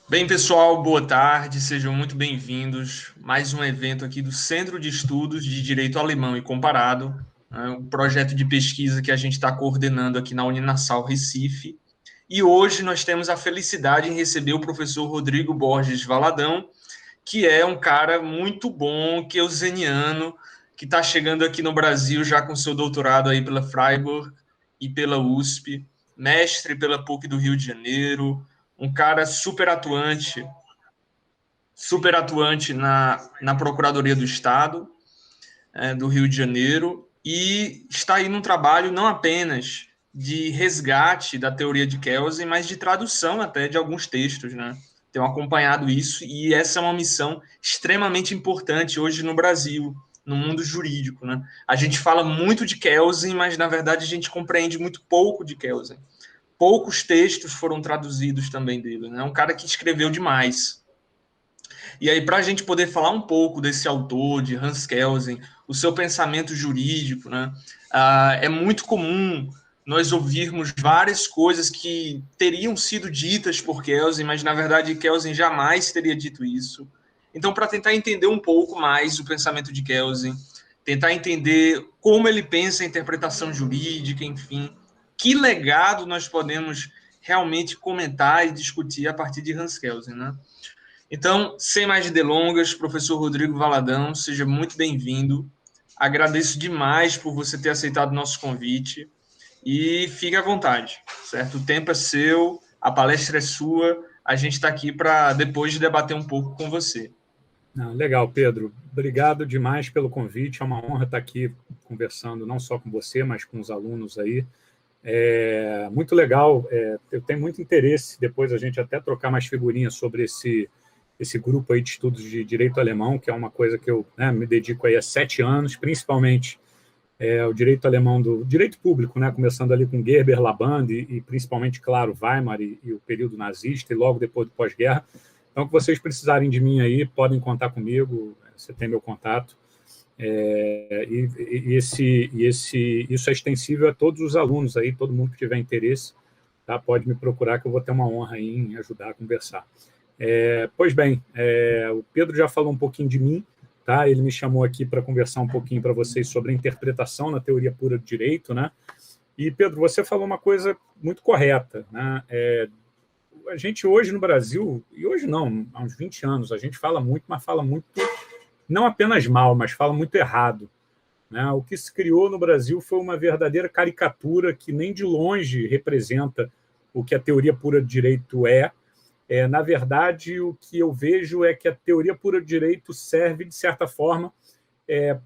Bem, pessoal, boa tarde, sejam muito bem-vindos. Mais um evento aqui do Centro de Estudos de Direito Alemão e Comparado, né, um projeto de pesquisa que a gente está coordenando aqui na Uninasal Recife. E hoje nós temos a felicidade em receber o professor Rodrigo Borges Valadão, que é um cara muito bom, keuseniano, que está chegando aqui no Brasil já com seu doutorado aí pela Freiburg e pela USP, mestre pela PUC do Rio de Janeiro, um cara super atuante na Procuradoria do Estado do Rio de Janeiro, e está aí num trabalho não apenas de resgate da teoria de Kelsen, mas de tradução até de alguns textos, né? Tenho acompanhado isso, e essa é uma missão extremamente importante hoje no Brasil, no mundo jurídico, né? A gente fala muito de Kelsen, mas na verdade a gente compreende muito pouco de Kelsen. Poucos textos foram traduzidos também dele, né? É um cara que escreveu demais. E aí, para a gente poder falar um pouco desse autor, de Hans Kelsen, o seu pensamento jurídico, né? É muito comum nós ouvirmos várias coisas que teriam sido ditas por Kelsen, mas na verdade Kelsen jamais teria dito isso. Então, para tentar entender um pouco mais o pensamento de Kelsen, tentar entender como ele pensa a interpretação jurídica, enfim, que legado nós podemos realmente comentar e discutir a partir de Hans Kelsen, né? Então, sem mais delongas, professor Rodrigo Valadão, seja muito bem-vindo. Agradeço demais por você ter aceitado o nosso convite e fique à vontade, certo? O tempo é seu, a palestra é sua, a gente está aqui para depois debater um pouco com você. Legal, Pedro. Obrigado demais pelo convite. É uma honra estar aqui conversando não só com você, mas com os alunos aí. Muito legal. Eu tenho muito interesse, depois a gente até trocar mais figurinhas sobre esse grupo aí de estudos de direito alemão, que é uma coisa que eu me dedico aí há 7 anos, principalmente o direito alemão do direito público, né, começando ali com Gerber, Laband e principalmente, claro, Weimar e o período nazista e logo depois do pós-guerra. Então, que vocês precisarem de mim aí, podem contar comigo, você tem meu contato. Isso é extensível a todos os alunos aí, todo mundo que tiver interesse, tá? Pode me procurar que eu vou ter uma honra aí em ajudar a conversar. Pois bem, o Pedro já falou um pouquinho de mim, tá? Ele me chamou aqui para conversar um pouquinho para vocês sobre a interpretação na teoria pura do direito, né? E, Pedro, você falou uma coisa muito correta, né? A gente hoje no Brasil, e hoje não, há uns 20 anos, a gente fala muito, mas fala muito, não apenas mal, mas fala muito errado, né? O que se criou no Brasil foi uma verdadeira caricatura que nem de longe representa o que a teoria pura do direito é. Na verdade, o que eu vejo é que a teoria pura do direito serve, de certa forma,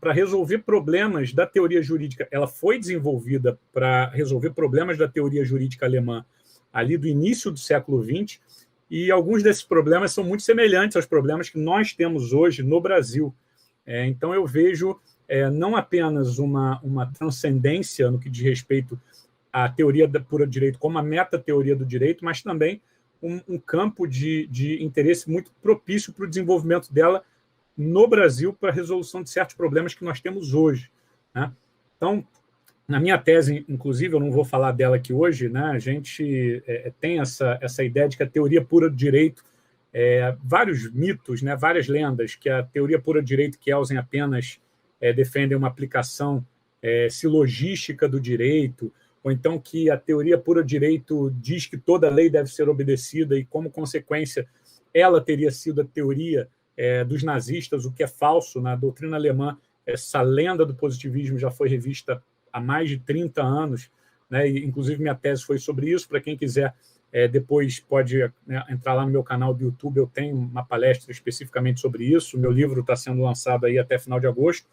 para resolver problemas da teoria jurídica. Ela foi desenvolvida para resolver problemas da teoria jurídica alemã ali do início do século XX, e alguns desses problemas são muito semelhantes aos problemas que nós temos hoje no Brasil. Então, eu vejo não apenas uma transcendência no que diz respeito à teoria pura do direito como a meta-teoria do direito, mas também um campo de interesse muito propício para o desenvolvimento dela no Brasil para a resolução de certos problemas que nós temos hoje, né? Então, na minha tese, inclusive, eu não vou falar dela aqui hoje, né? A gente tem essa ideia de que a teoria pura do direito, vários mitos, né? Várias lendas, que a teoria pura do direito Kelsen apenas defendem uma aplicação silogística do direito, ou então que a teoria pura do direito diz que toda lei deve ser obedecida e, como consequência, ela teria sido a teoria dos nazistas, o que é falso. Na doutrina alemã, essa lenda do positivismo já foi revista há mais de 30 anos, né? E, inclusive, minha tese foi sobre isso. Para quem quiser, depois pode entrar lá no meu canal do YouTube, eu tenho uma palestra especificamente sobre isso. O meu livro está sendo lançado aí até final de agosto,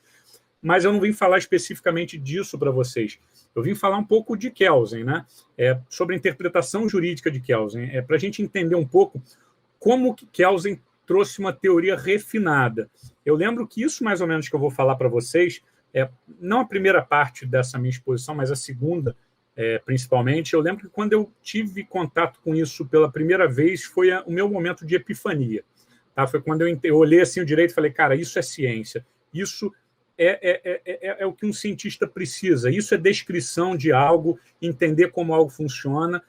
mas eu não vim falar especificamente disso para vocês. Eu vim falar um pouco de Kelsen, né? Sobre a interpretação jurídica de Kelsen, para a gente entender um pouco como que Kelsen trouxe uma teoria refinada. Eu lembro que isso, mais ou menos, que eu vou falar para vocês, não a primeira parte dessa minha exposição, mas a segunda, principalmente. Eu lembro que quando eu tive contato com isso pela primeira vez, foi o meu momento de epifania. Tá? Foi quando eu olhei assim o direito e falei, cara, isso é ciência, isso é o que um cientista precisa, isso é descrição de algo, entender como algo funciona,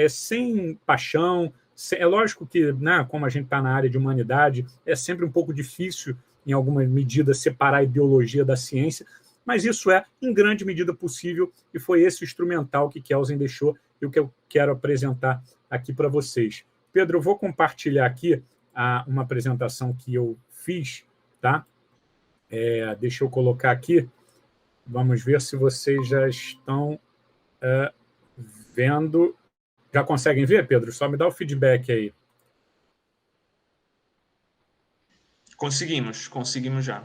sem paixão, é lógico que, né, como a gente está na área de humanidade, é sempre um pouco difícil, em alguma medida, separar a ideologia da ciência, mas isso é, em grande medida, possível, e foi esse o instrumental que Kelsen deixou e o que eu quero apresentar aqui para vocês. Pedro, eu vou compartilhar aqui uma apresentação que eu fiz, tá? Deixa eu colocar aqui. Vamos ver se vocês já estão vendo. Já conseguem ver, Pedro? Só me dá o feedback aí. Conseguimos já.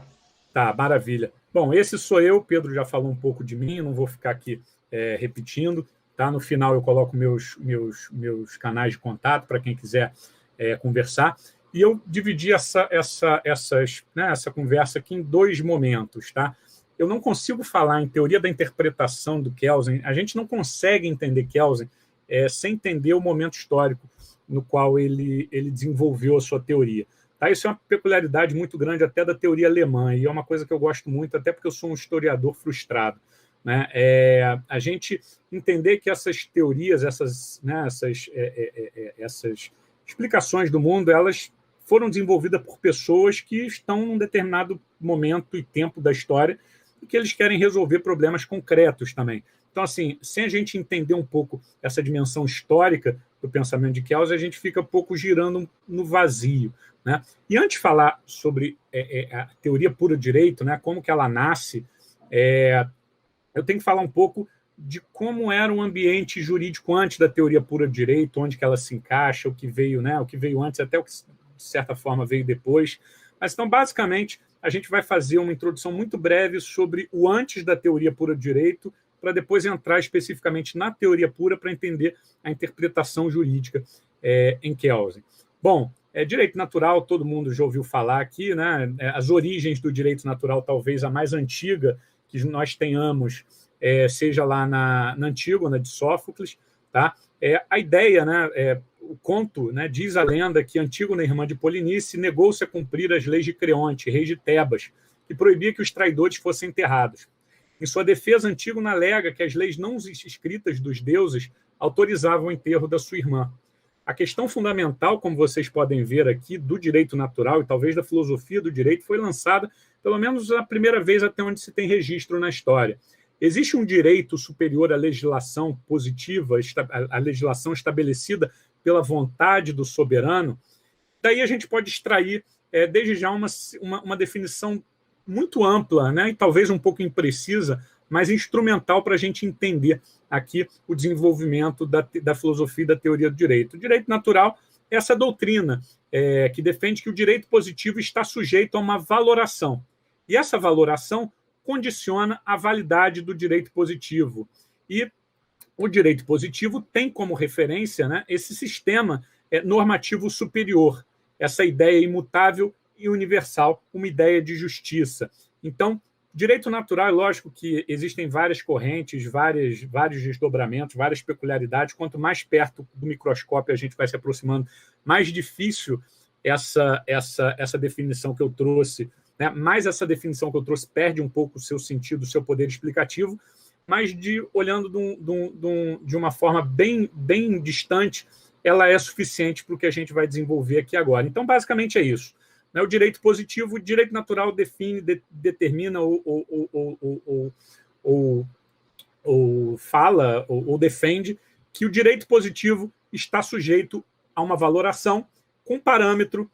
Tá, maravilha. Bom, esse sou eu, Pedro já falou um pouco de mim, não vou ficar aqui repetindo. Tá? No final eu coloco meus canais de contato para quem quiser conversar. E eu dividi essa conversa aqui em 2 momentos. Tá? Eu não consigo falar em teoria da interpretação do Kelsen, a gente não consegue entender Kelsen sem entender o momento histórico no qual ele desenvolveu a sua teoria. Tá? Isso é uma peculiaridade muito grande até da teoria alemã, e é uma coisa que eu gosto muito, até porque eu sou um historiador frustrado. Né? A gente entender que essas teorias, essas explicações do mundo, elas foram desenvolvidas por pessoas que estão num determinado momento e tempo da história e que eles querem resolver problemas concretos também. Então, assim, sem a gente entender um pouco essa dimensão histórica do pensamento de Kelsen, a gente fica um pouco girando no vazio. Né? E antes de falar sobre a teoria pura do direito, né, como que ela nasce, eu tenho que falar um pouco de como era o ambiente jurídico antes da teoria pura do direito, onde que ela se encaixa, o que veio antes, até o que, de certa forma, veio depois. Mas, então, basicamente, a gente vai fazer uma introdução muito breve sobre o antes da teoria pura do direito, para depois entrar especificamente na teoria pura para entender a interpretação jurídica em Kelsen. Bom, direito natural, todo mundo já ouviu falar aqui, né? As origens do direito natural, talvez a mais antiga que nós tenhamos, seja lá na Antígona, de Sófocles. Tá? A ideia, né, o conto, né, diz a lenda que Antígona, irmã de Polinice, negou-se a cumprir as leis de Creonte, rei de Tebas, que proibia que os traidores fossem enterrados. Em sua defesa, Antígona alega que as leis não escritas dos deuses autorizavam o enterro da sua irmã. A questão fundamental, como vocês podem ver aqui, do direito natural e talvez da filosofia do direito, foi lançada, pelo menos a primeira vez até onde se tem registro na história. Existe um direito superior à legislação positiva, à legislação estabelecida pela vontade do soberano? Daí a gente pode extrair, desde já, uma definição muito ampla, né, e talvez um pouco imprecisa, mas instrumental para a gente entender aqui o desenvolvimento da filosofia e da teoria do direito. O direito natural é essa doutrina que defende que o direito positivo está sujeito a uma valoração. E essa valoração condiciona a validade do direito positivo. E o direito positivo tem como referência, né, esse sistema normativo superior, essa ideia imutável e universal, uma ideia de justiça. Então, direito natural, é lógico que existem várias correntes, vários desdobramentos, várias peculiaridades. Quanto mais perto do microscópio a gente vai se aproximando, mais difícil essa definição que eu trouxe, né? Mais essa definição que eu trouxe perde um pouco o seu sentido, o seu poder explicativo, mas olhando de uma forma bem distante, ela é suficiente para o que a gente vai desenvolver aqui agora. Então, basicamente é isso. O direito positivo, o direito natural define, determina ou fala ou defende que o direito positivo está sujeito a uma valoração com parâmetro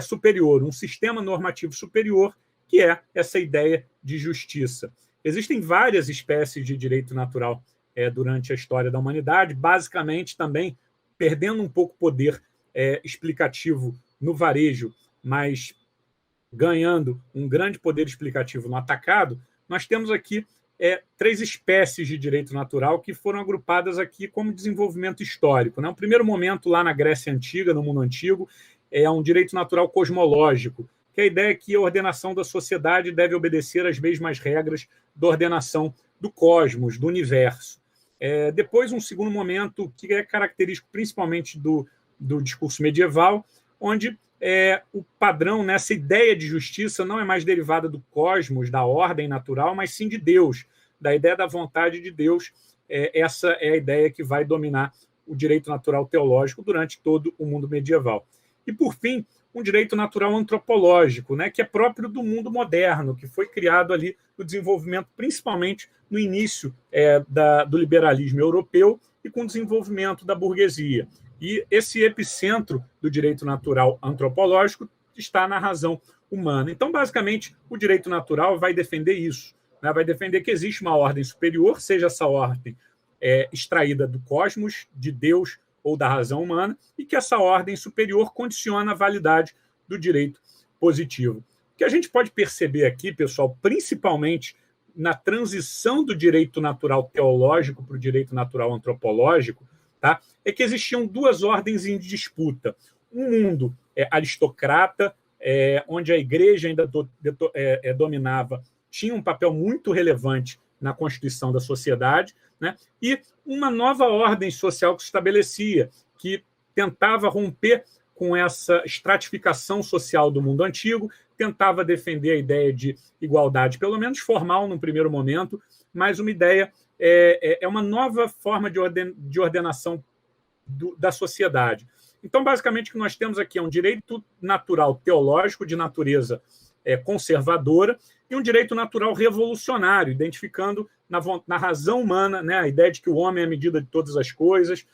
superior, um sistema normativo superior, que é essa ideia de justiça. Existem várias espécies de direito natural durante a história da humanidade, basicamente também perdendo um pouco o poder explicativo no varejo, mas ganhando um grande poder explicativo no atacado. Nós temos aqui 3 espécies de direito natural que foram agrupadas aqui como desenvolvimento histórico. Né? O primeiro momento, lá na Grécia Antiga, no mundo antigo, é um direito natural cosmológico, que é a ideia que a ordenação da sociedade deve obedecer às mesmas regras da ordenação do cosmos, do universo. Depois, um segundo momento, que é característico principalmente do discurso medieval, onde o padrão, nessa ideia de justiça, não é mais derivada do cosmos, da ordem natural, mas sim de Deus, da ideia da vontade de Deus. Essa é a ideia que vai dominar o direito natural teológico durante todo o mundo medieval. E, por fim, um direito natural antropológico, né, que é próprio do mundo moderno, que foi criado ali no desenvolvimento, principalmente no início do liberalismo europeu e com o desenvolvimento da burguesia. E esse epicentro do direito natural antropológico está na razão humana. Então, basicamente, o direito natural vai defender isso, né? Vai defender que existe uma ordem superior, seja essa ordem extraída do cosmos, de Deus ou da razão humana, e que essa ordem superior condiciona a validade do direito positivo. O que a gente pode perceber aqui, pessoal, principalmente na transição do direito natural teológico para o direito natural antropológico, tá? É que existiam duas ordens em disputa. Um mundo aristocrata, onde a igreja ainda dominava, tinha um papel muito relevante na constituição da sociedade, né? E uma nova ordem social que se estabelecia, que tentava romper com essa estratificação social do mundo antigo, tentava defender a ideia de igualdade, pelo menos formal num primeiro momento, mas uma ideia, uma nova forma de ordenação da sociedade. Então, basicamente, o que nós temos aqui é um direito natural teológico de natureza conservadora e um direito natural revolucionário, identificando na razão humana, né, a ideia de que o homem é a medida de todas as coisas,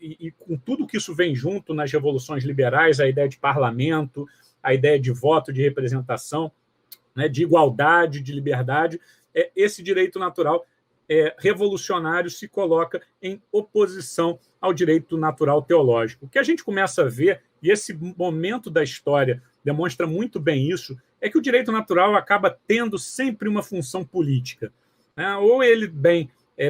e com tudo que isso vem junto nas revoluções liberais, a ideia de parlamento, a ideia de voto, de representação, né, de igualdade, de liberdade, esse direito natural revolucionário se coloca em oposição ao direito natural teológico. O que a gente começa a ver, e esse momento da história demonstra muito bem isso, é que o direito natural acaba tendo sempre uma função política, né? Ou ele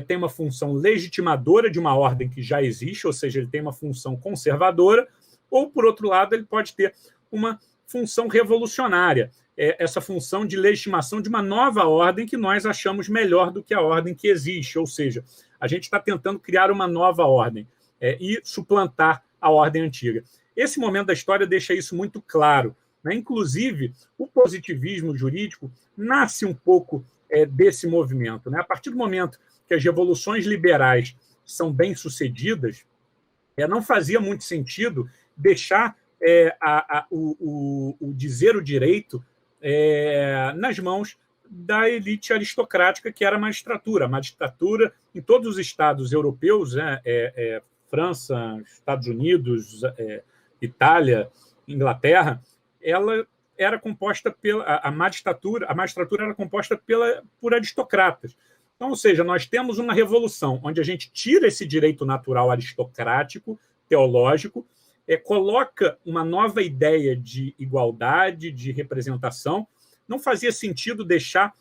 tem uma função legitimadora de uma ordem que já existe, ou seja, ele tem uma função conservadora, ou, por outro lado, ele pode ter uma função revolucionária, essa função de legitimação de uma nova ordem que nós achamos melhor do que a ordem que existe, ou seja, a gente está tentando criar uma nova ordem e suplantar a ordem antiga. Esse momento da história deixa isso muito claro, né? Inclusive, o positivismo jurídico nasce um pouco desse movimento, né? A partir do momento que as revoluções liberais são bem-sucedidas, não fazia muito sentido deixar o dizer o direito nas mãos da elite aristocrática, que era a magistratura. A magistratura, em todos os estados europeus, França, Estados Unidos, Itália, Inglaterra, ela era composta a magistratura era composta por aristocratas. Então, ou seja, nós temos uma revolução onde a gente tira esse direito natural aristocrático, teológico, coloca uma nova ideia de igualdade, de representação. Não fazia sentido deixar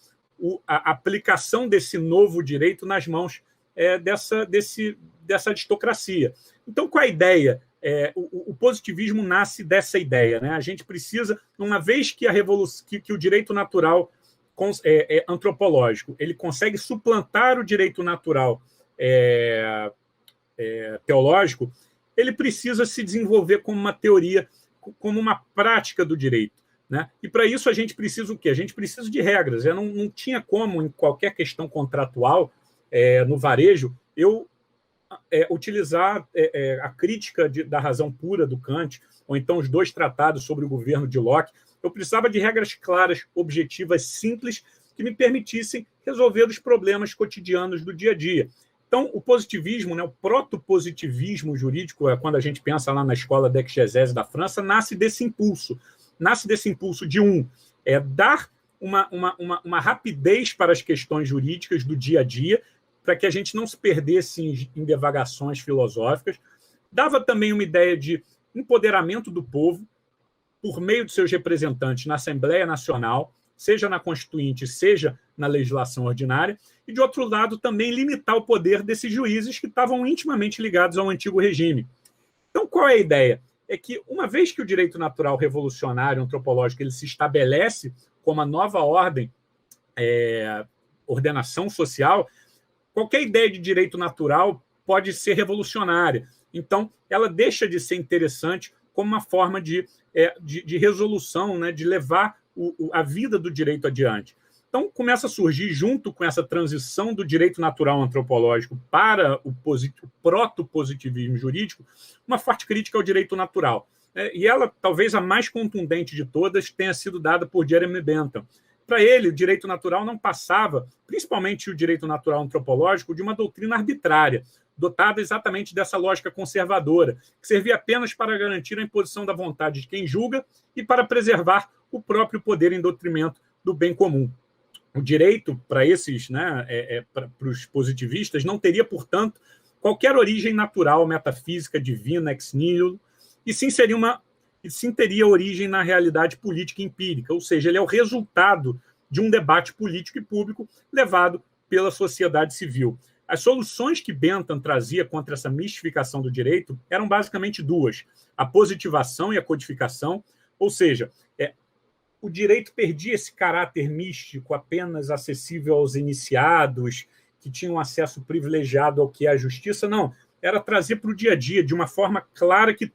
a aplicação desse novo direito nas mãos dessa aristocracia. Então, qual é a ideia? O positivismo nasce dessa ideia, né? A gente precisa, uma vez que o direito natural antropológico ele consegue suplantar o direito natural teológico, ele precisa se desenvolver como uma teoria, como uma prática do direito, né? E para isso a gente precisa o quê? A gente precisa de regras. Não tinha como, em qualquer questão contratual, no varejo, eu utilizar a crítica da razão pura do Kant, ou então os dois tratados sobre o governo de Locke. Eu precisava de regras claras, objetivas, simples, que me permitissem resolver os problemas cotidianos do dia a dia. Então, o positivismo, né, o protopositivismo jurídico, quando a gente pensa lá na escola da exegese da França, nasce desse impulso. Nasce desse impulso de dar uma rapidez para as questões jurídicas do dia a dia, para que a gente não se perdesse em divagações filosóficas. Dava também uma ideia de empoderamento do povo por meio de seus representantes na Assembleia Nacional, seja na Constituinte, seja na legislação ordinária, e, de outro lado, também limitar o poder desses juízes que estavam intimamente ligados ao antigo regime. Então, qual é a ideia? É que, uma vez que o direito natural revolucionário, antropológico, ele se estabelece como a nova ordem, ordenação social, qualquer ideia de direito natural pode ser revolucionária. Então, ela deixa de ser interessante como uma forma de resolução, né, de levar a vida do direito adiante. Então, começa a surgir, junto com essa transição do direito natural antropológico para o proto-positivismo jurídico, uma forte crítica ao direito natural. E ela, talvez a mais contundente de todas, tenha sido dada por Jeremy Bentham. Para ele, o direito natural não passava, principalmente o direito natural antropológico, de uma doutrina arbitrária, dotada exatamente dessa lógica conservadora, que servia apenas para garantir a imposição da vontade de quem julga e para preservar o próprio poder em detrimento do bem comum. O direito, para esses, para os positivistas, não teria, portanto, qualquer origem natural, metafísica, divina, ex nihilo, e sim teria origem na realidade política empírica, ou seja, ele é o resultado de um debate político e público levado pela sociedade civil. As soluções que Bentham trazia contra essa mistificação do direito eram basicamente duas: a positivação e a codificação, ou seja, o direito perdia esse caráter místico apenas acessível aos iniciados, que tinham acesso privilegiado ao que é a justiça. Não, era trazer para o dia a dia, de uma forma clara, que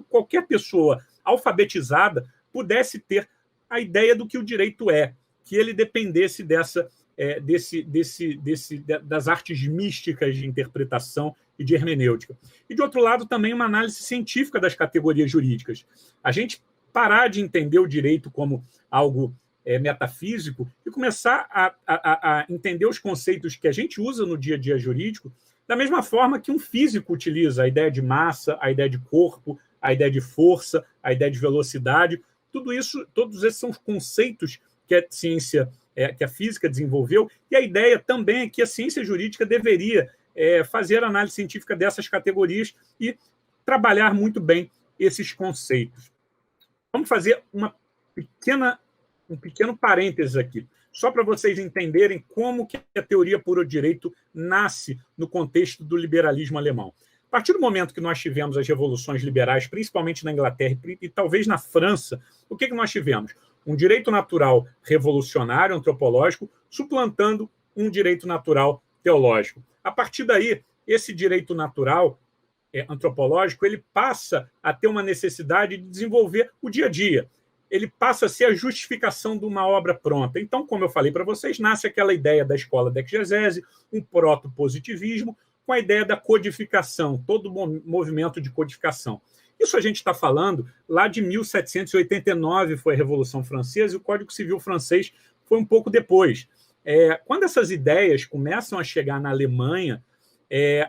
qualquer pessoa alfabetizada pudesse ter a ideia do que o direito é, que ele dependesse das artes místicas de interpretação e de hermenêutica. E, de outro lado, também uma análise científica das categorias jurídicas. A gente parar de entender o direito como algo metafísico e começar a entender os conceitos que a gente usa no dia a dia jurídico da mesma forma que um físico utiliza a ideia de massa, a ideia de corpo, a ideia de força, a ideia de velocidade. Tudo isso, todos esses são os conceitos que a ciência, que a física desenvolveu, e a ideia também é que a ciência jurídica deveria fazer análise científica dessas categorias e trabalhar muito bem esses conceitos. Vamos fazer um pequeno parênteses aqui, só para vocês entenderem como que a teoria puro direito nasce no contexto do liberalismo alemão. A partir do momento que nós tivemos as revoluções liberais, principalmente na Inglaterra e talvez na França, o que nós tivemos? Um direito natural revolucionário, antropológico, suplantando um direito natural teológico. A partir daí, esse direito natural antropológico, ele passa a ter uma necessidade de desenvolver o dia a dia. Ele passa a ser a justificação de uma obra pronta. Então, como eu falei para vocês, nasce aquela ideia da escola da exegese, um proto-positivismo, com a ideia da codificação, todo o movimento de codificação. Isso a gente está falando lá de 1789, foi a Revolução Francesa, e o Código Civil francês foi um pouco depois. Quando essas ideias começam a chegar na Alemanha,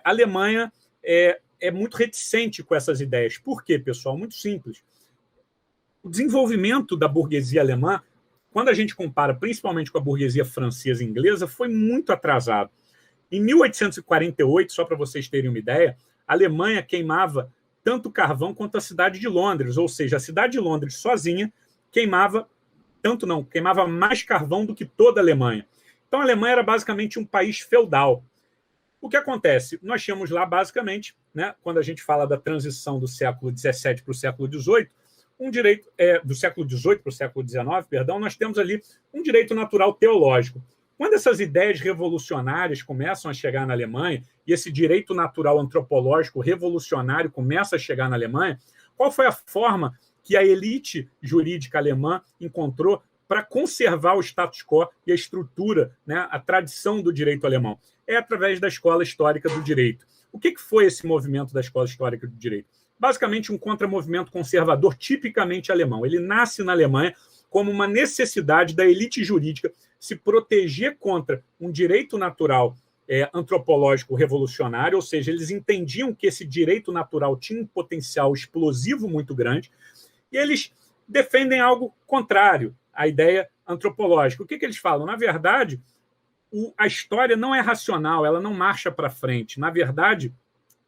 a Alemanha é muito reticente com essas ideias. Por quê, pessoal? Muito simples. O desenvolvimento da burguesia alemã, quando a gente compara principalmente com a burguesia francesa e inglesa, foi muito atrasado. Em 1848, só para vocês terem uma ideia, a Alemanha queimava tanto carvão quanto a cidade de Londres, ou seja, a cidade de Londres sozinha queimava mais carvão do que toda a Alemanha. Então a Alemanha era basicamente um país feudal. O que acontece? Nós tínhamos lá, basicamente, quando a gente fala da transição do século XVII para o século XVIII, um direito do século XVIII para o século XIX, nós temos ali um direito natural teológico. Quando essas ideias revolucionárias começam a chegar na Alemanha, e esse direito natural antropológico revolucionário começa a chegar na Alemanha, qual foi a forma que a elite jurídica alemã encontrou para conservar o status quo e a estrutura, a tradição do direito alemão? É através da escola histórica do direito. O que foi esse movimento da escola histórica do direito? Basicamente um contramovimento conservador tipicamente alemão. Ele nasce na Alemanha como uma necessidade da elite jurídica se proteger contra um direito natural antropológico revolucionário, ou seja, eles entendiam que esse direito natural tinha um potencial explosivo muito grande, e eles defendem algo contrário à ideia antropológica. O que eles falam? Na verdade, a história não é racional, ela não marcha para frente. Na verdade,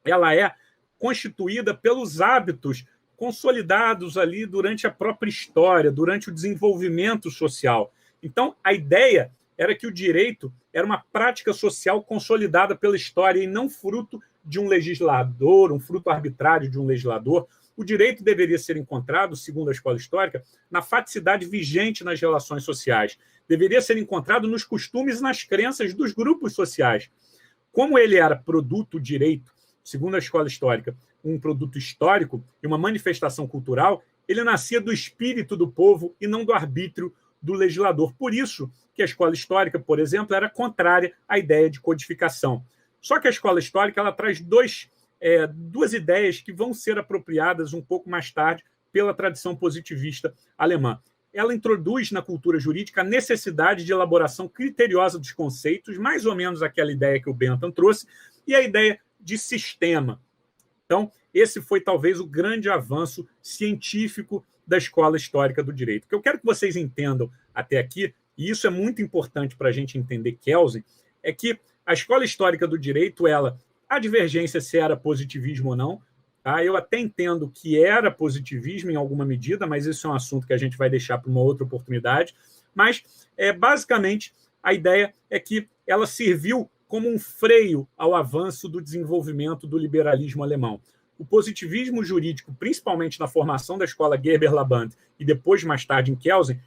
ela é constituída pelos hábitos consolidados ali durante a própria história, durante o desenvolvimento social. Então, a ideia era que o direito era uma prática social consolidada pela história e não fruto de um legislador, um fruto arbitrário de um legislador. O direito deveria ser encontrado, segundo a escola histórica, na faticidade vigente nas relações sociais. Deveria ser encontrado nos costumes e nas crenças dos grupos sociais. Como ele era produto, direito, segundo a escola histórica, um produto histórico e uma manifestação cultural, ele nascia do espírito do povo e não do arbítrio do legislador. Por isso que a escola histórica, por exemplo, era contrária à ideia de codificação. Só que a escola histórica ela traz duas ideias que vão ser apropriadas um pouco mais tarde pela tradição positivista alemã. Ela introduz na cultura jurídica a necessidade de elaboração criteriosa dos conceitos, mais ou menos aquela ideia que o Bentham trouxe, e a ideia de sistema. Então, esse foi talvez o grande avanço científico da escola histórica do direito. O que eu quero que vocês entendam até aqui, e isso é muito importante para a gente entender Kelsen, é que a escola histórica do direito, a divergência se era positivismo ou não, tá? Eu até entendo que era positivismo em alguma medida, mas isso é um assunto que a gente vai deixar para uma outra oportunidade. Mas, basicamente, a ideia é que ela serviu como um freio ao avanço do desenvolvimento do liberalismo alemão. O positivismo jurídico, principalmente na formação da escola Geber-Laband e depois, mais tarde, em Kelsen,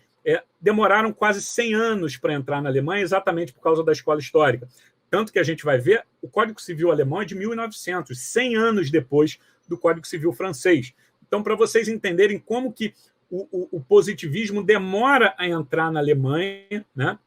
demoraram quase 100 anos para entrar na Alemanha, exatamente por causa da escola histórica. Tanto que a gente vai ver, o Código Civil alemão é de 1900, 100 anos depois do Código Civil francês. Então, para vocês entenderem como que o positivismo demora a entrar na Alemanha, né?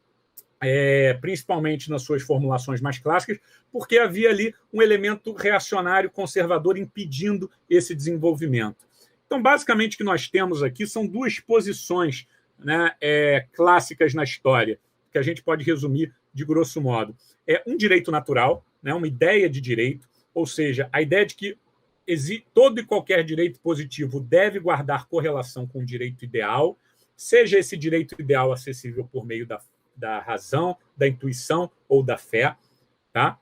Principalmente nas suas formulações mais clássicas, porque havia ali um elemento reacionário conservador impedindo esse desenvolvimento. Então, basicamente, o que nós temos aqui são duas posições, né, clássicas na história, que a gente pode resumir de grosso modo. Um direito natural, né, uma ideia de direito, ou seja, a ideia de que todo e qualquer direito positivo deve guardar correlação com o direito ideal, seja esse direito ideal acessível por meio da razão, da intuição ou da fé, tá?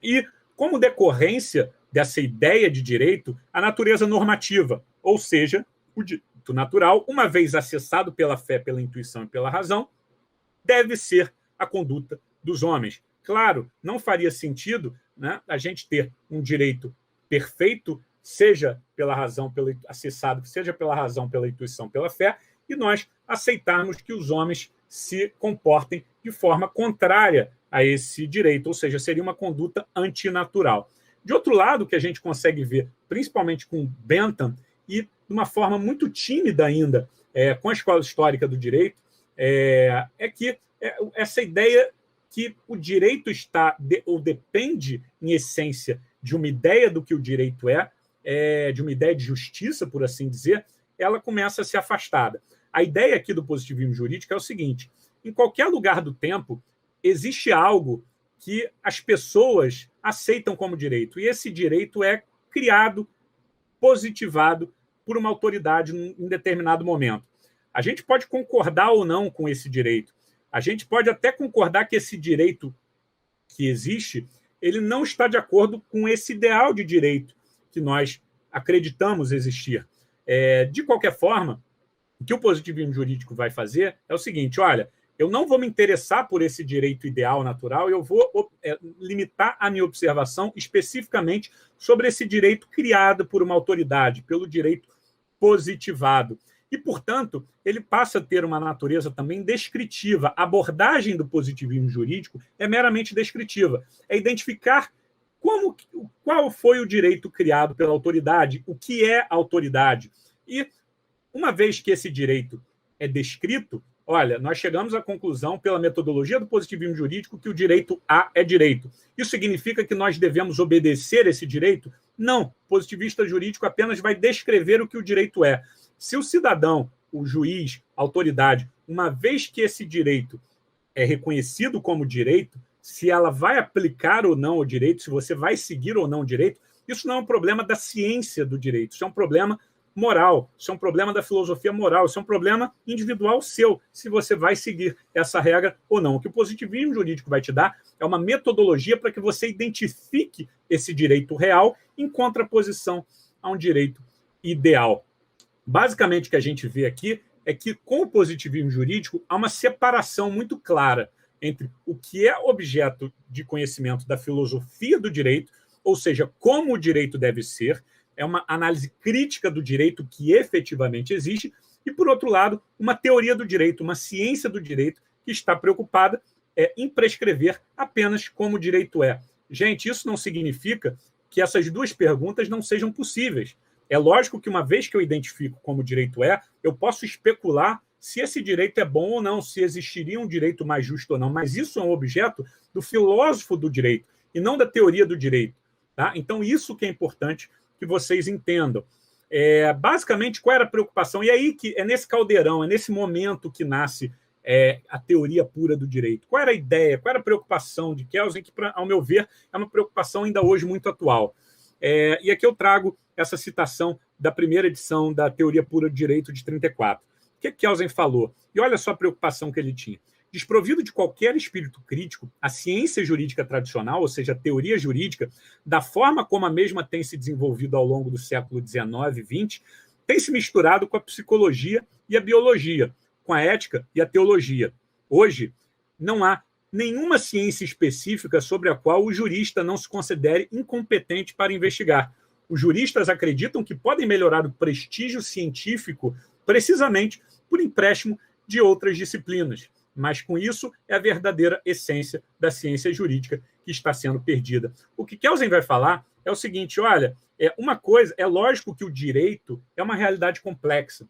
E, como decorrência dessa ideia de direito, a natureza normativa, ou seja, o direito natural, uma vez acessado pela fé, pela intuição e pela razão, deve ser a conduta dos homens. Claro, não faria sentido, né, a gente ter um direito perfeito, seja pela razão, acessado, seja pela razão, pela intuição, pela fé, e nós aceitarmos que os homens se comportem de forma contrária a esse direito, ou seja, seria uma conduta antinatural. De outro lado, o que a gente consegue ver, principalmente com Bentham, e de uma forma muito tímida ainda, com a escola histórica do direito, que essa ideia que o direito ou depende, em essência, de uma ideia do que o direito de uma ideia de justiça, por assim dizer, ela começa a ser afastada. A ideia aqui do positivismo jurídico é o seguinte: em qualquer lugar do tempo, existe algo que as pessoas aceitam como direito, e esse direito é criado, positivado por uma autoridade em determinado momento. A gente pode concordar ou não com esse direito. A gente pode até concordar que esse direito que existe, ele não está de acordo com esse ideal de direito que nós acreditamos existir. De qualquer forma, o que o positivismo jurídico vai fazer é o seguinte: olha, eu não vou me interessar por esse direito ideal natural, eu vou limitar a minha observação especificamente sobre esse direito criado por uma autoridade, pelo direito positivado. E, portanto, ele passa a ter uma natureza também descritiva. A abordagem do positivismo jurídico é meramente descritiva. É identificar qual foi o direito criado pela autoridade, o que é autoridade. E, uma vez que esse direito é descrito, olha, nós chegamos à conclusão, pela metodologia do positivismo jurídico, que o direito A é direito. Isso significa que nós devemos obedecer esse direito? Não. O positivista jurídico apenas vai descrever o que o direito é. Se o cidadão, o juiz, a autoridade, uma vez que esse direito é reconhecido como direito, se ela vai aplicar ou não o direito, se você vai seguir ou não o direito, isso não é um problema da ciência do direito, isso é um problema moral, isso é um problema da filosofia moral, isso é um problema individual seu, se você vai seguir essa regra ou não. O que o positivismo jurídico vai te dar é uma metodologia para que você identifique esse direito real em contraposição a um direito ideal. Basicamente, o que a gente vê aqui é que, com o positivismo jurídico, há uma separação muito clara entre o que é objeto de conhecimento da filosofia do direito, ou seja, como o direito deve ser, é uma análise crítica do direito que efetivamente existe, e, por outro lado, uma teoria do direito, uma ciência do direito que está preocupada em prescrever apenas como o direito é. Gente, isso não significa que essas duas perguntas não sejam possíveis. É lógico que, uma vez que eu identifico como o direito é, eu posso especular se esse direito é bom ou não, se existiria um direito mais justo ou não. Mas isso é um objeto do filósofo do direito e não da teoria do direito. Tá? Então, isso que é importante que vocês entendam. Basicamente, qual era a preocupação? E aí que é nesse caldeirão, é nesse momento que nasce a teoria pura do direito. Qual era a ideia, qual era a preocupação de Kelsen, que, ao meu ver, é uma preocupação ainda hoje muito atual. E aqui eu trago essa citação da primeira edição da Teoria Pura do Direito de 34. O que Kelsen falou? E olha só a preocupação que ele tinha. Desprovido de qualquer espírito crítico, a ciência jurídica tradicional, ou seja, a teoria jurídica, da forma como a mesma tem se desenvolvido ao longo do século XIX e XX, tem se misturado com a psicologia e a biologia, com a ética e a teologia. Hoje, não há nenhuma ciência específica sobre a qual o jurista não se considere incompetente para investigar. Os juristas acreditam que podem melhorar o prestígio científico precisamente por empréstimo de outras disciplinas. Mas, com isso, é a verdadeira essência da ciência jurídica que está sendo perdida. O que Kelsen vai falar é o seguinte, olha, uma coisa, é lógico que o direito é uma realidade complexa.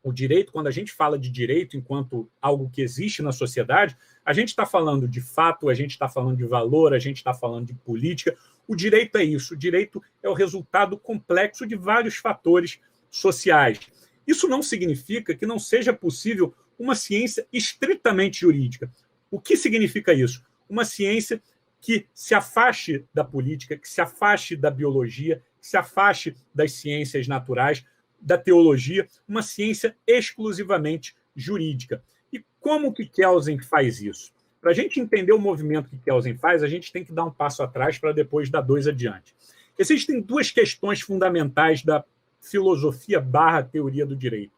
O direito, quando a gente fala de direito enquanto algo que existe na sociedade, a gente está falando de fato, a gente está falando de valor, a gente está falando de política. O direito é isso. O direito é o resultado complexo de vários fatores sociais. Isso não significa que não seja possível uma ciência estritamente jurídica. O que significa isso? Uma ciência que se afaste da política, que se afaste da biologia, que se afaste das ciências naturais, da teologia, uma ciência exclusivamente jurídica. E como que Kelsen faz isso? Para a gente entender o movimento que Kelsen faz, a gente tem que dar um passo atrás para depois dar dois adiante. Existem duas questões fundamentais da filosofia / teoria do direito.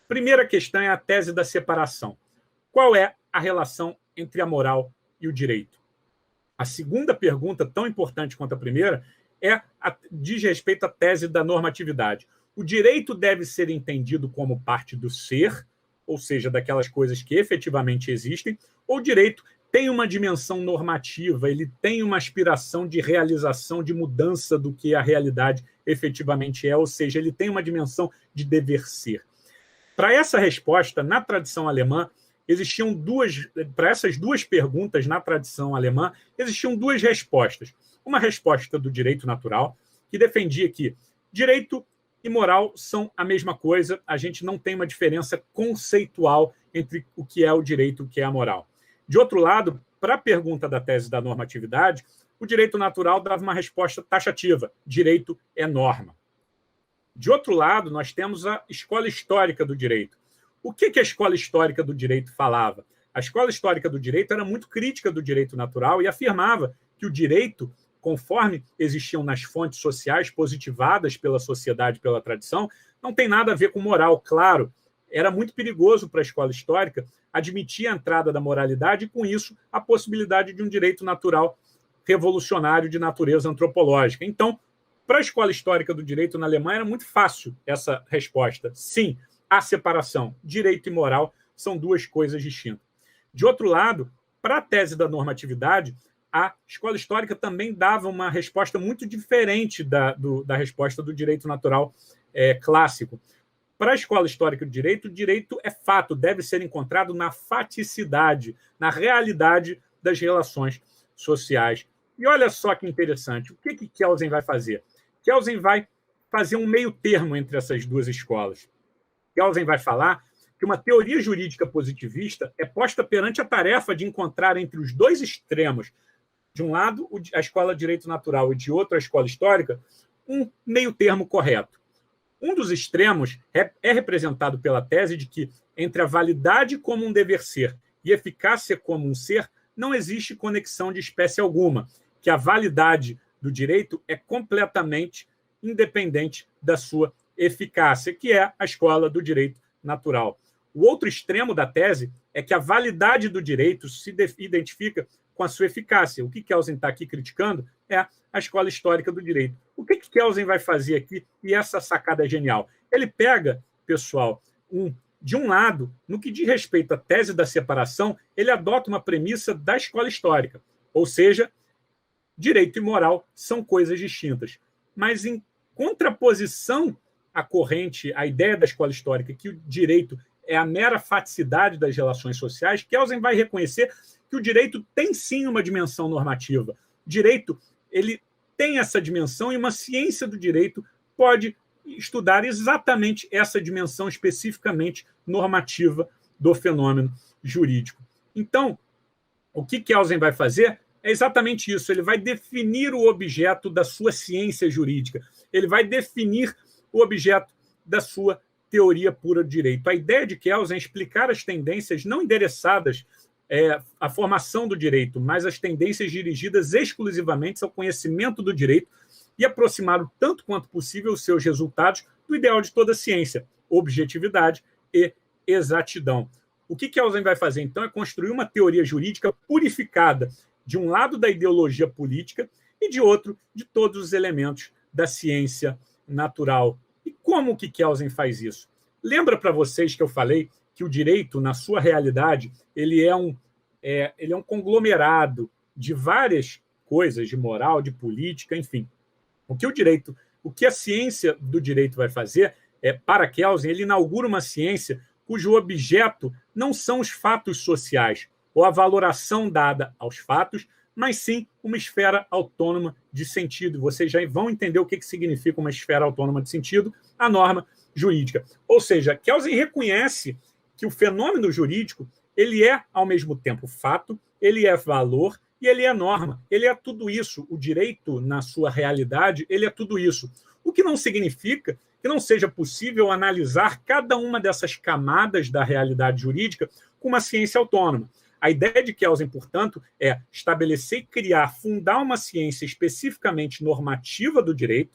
Primeira questão é a tese da separação. Qual é a relação entre a moral e o direito? A segunda pergunta, tão importante quanto a primeira, diz respeito à tese da normatividade. O direito deve ser entendido como parte do ser, ou seja, daquelas coisas que efetivamente existem, ou o direito tem uma dimensão normativa, ele tem uma aspiração de realização, de mudança do que a realidade efetivamente é, ou seja, ele tem uma dimensão de dever ser. Para essa resposta, na tradição alemã, para essas duas perguntas na tradição alemã, existiam duas respostas. Uma resposta do direito natural, que defendia que direito e moral são a mesma coisa, a gente não tem uma diferença conceitual entre o que é o direito e o que é a moral. De outro lado, para a pergunta da tese da normatividade, o direito natural dava uma resposta taxativa, direito é norma. De outro lado, nós temos a escola histórica do direito. O que a escola histórica do direito falava? A escola histórica do direito era muito crítica do direito natural e afirmava que o direito, conforme existiam nas fontes sociais positivadas pela sociedade, pela tradição, não tem nada a ver com moral, claro. Era muito perigoso para a escola histórica admitir a entrada da moralidade e, com isso, a possibilidade de um direito natural revolucionário de natureza antropológica. Então, para a escola histórica do direito na Alemanha era muito fácil essa resposta. Sim, há separação. Direito e moral são duas coisas distintas. De outro lado, para a tese da normatividade, a escola histórica também dava uma resposta muito diferente da resposta do direito natural clássico. Para a escola histórica do direito, o direito é fato, deve ser encontrado na faticidade, na realidade das relações sociais. E olha só que interessante, o que Kelsen vai fazer? Kelsen vai fazer um meio termo entre essas duas escolas. Kelsen vai falar que uma teoria jurídica positivista é posta perante a tarefa de encontrar entre os dois extremos, de um lado a escola de direito natural e de outro a escola histórica, um meio termo correto. Um dos extremos é representado pela tese de que entre a validade como um dever ser e eficácia como um ser não existe conexão de espécie alguma, que a validade do direito é completamente independente da sua eficácia, que é a escola do direito natural. O outro extremo da tese é que a validade do direito se identifica com a sua eficácia. O que Kelsen está aqui criticando é a escola histórica do direito. O que Kelsen vai fazer aqui? E essa sacada é genial. Ele pega, pessoal, de um lado, no que diz respeito à tese da separação, ele adota uma premissa da escola histórica, ou seja, direito e moral são coisas distintas. Mas, em contraposição à corrente, à ideia da escola histórica, que o direito é a mera faticidade das relações sociais, Kelsen vai reconhecer que o direito tem sim uma dimensão normativa. O direito ele tem essa dimensão e uma ciência do direito pode estudar exatamente essa dimensão especificamente normativa do fenômeno jurídico. Então, o que Kelsen vai fazer é exatamente isso. Ele vai definir o objeto da sua ciência jurídica. Ele vai definir o objeto da sua teoria pura do direito. A ideia de Kelsen é explicar as tendências não endereçadas à formação do direito, mas as tendências dirigidas exclusivamente ao conhecimento do direito e aproximar o tanto quanto possível os seus resultados do ideal de toda ciência, objetividade e exatidão. O que Kelsen vai fazer, então, é construir uma teoria jurídica purificada, de um lado da ideologia política e de outro de todos os elementos da ciência natural. E como que Kelsen faz isso? Lembra para vocês que eu falei que o direito, na sua realidade, ele é um conglomerado de várias coisas, de moral, de política, enfim. O que a ciência do direito vai fazer para Kelsen, ele inaugura uma ciência cujo objeto não são os fatos sociais ou a valoração dada aos fatos, mas sim uma esfera autônoma de sentido. Vocês já vão entender o que significa uma esfera autônoma de sentido, a norma jurídica. Ou seja, Kelsen reconhece que o fenômeno jurídico ele é, ao mesmo tempo, fato, ele é valor e ele é norma. Ele é tudo isso. O direito, na sua realidade, ele é tudo isso. O que não significa que não seja possível analisar cada uma dessas camadas da realidade jurídica com uma ciência autônoma. A ideia de Kelsen, portanto, é estabelecer e criar, fundar uma ciência especificamente normativa do direito,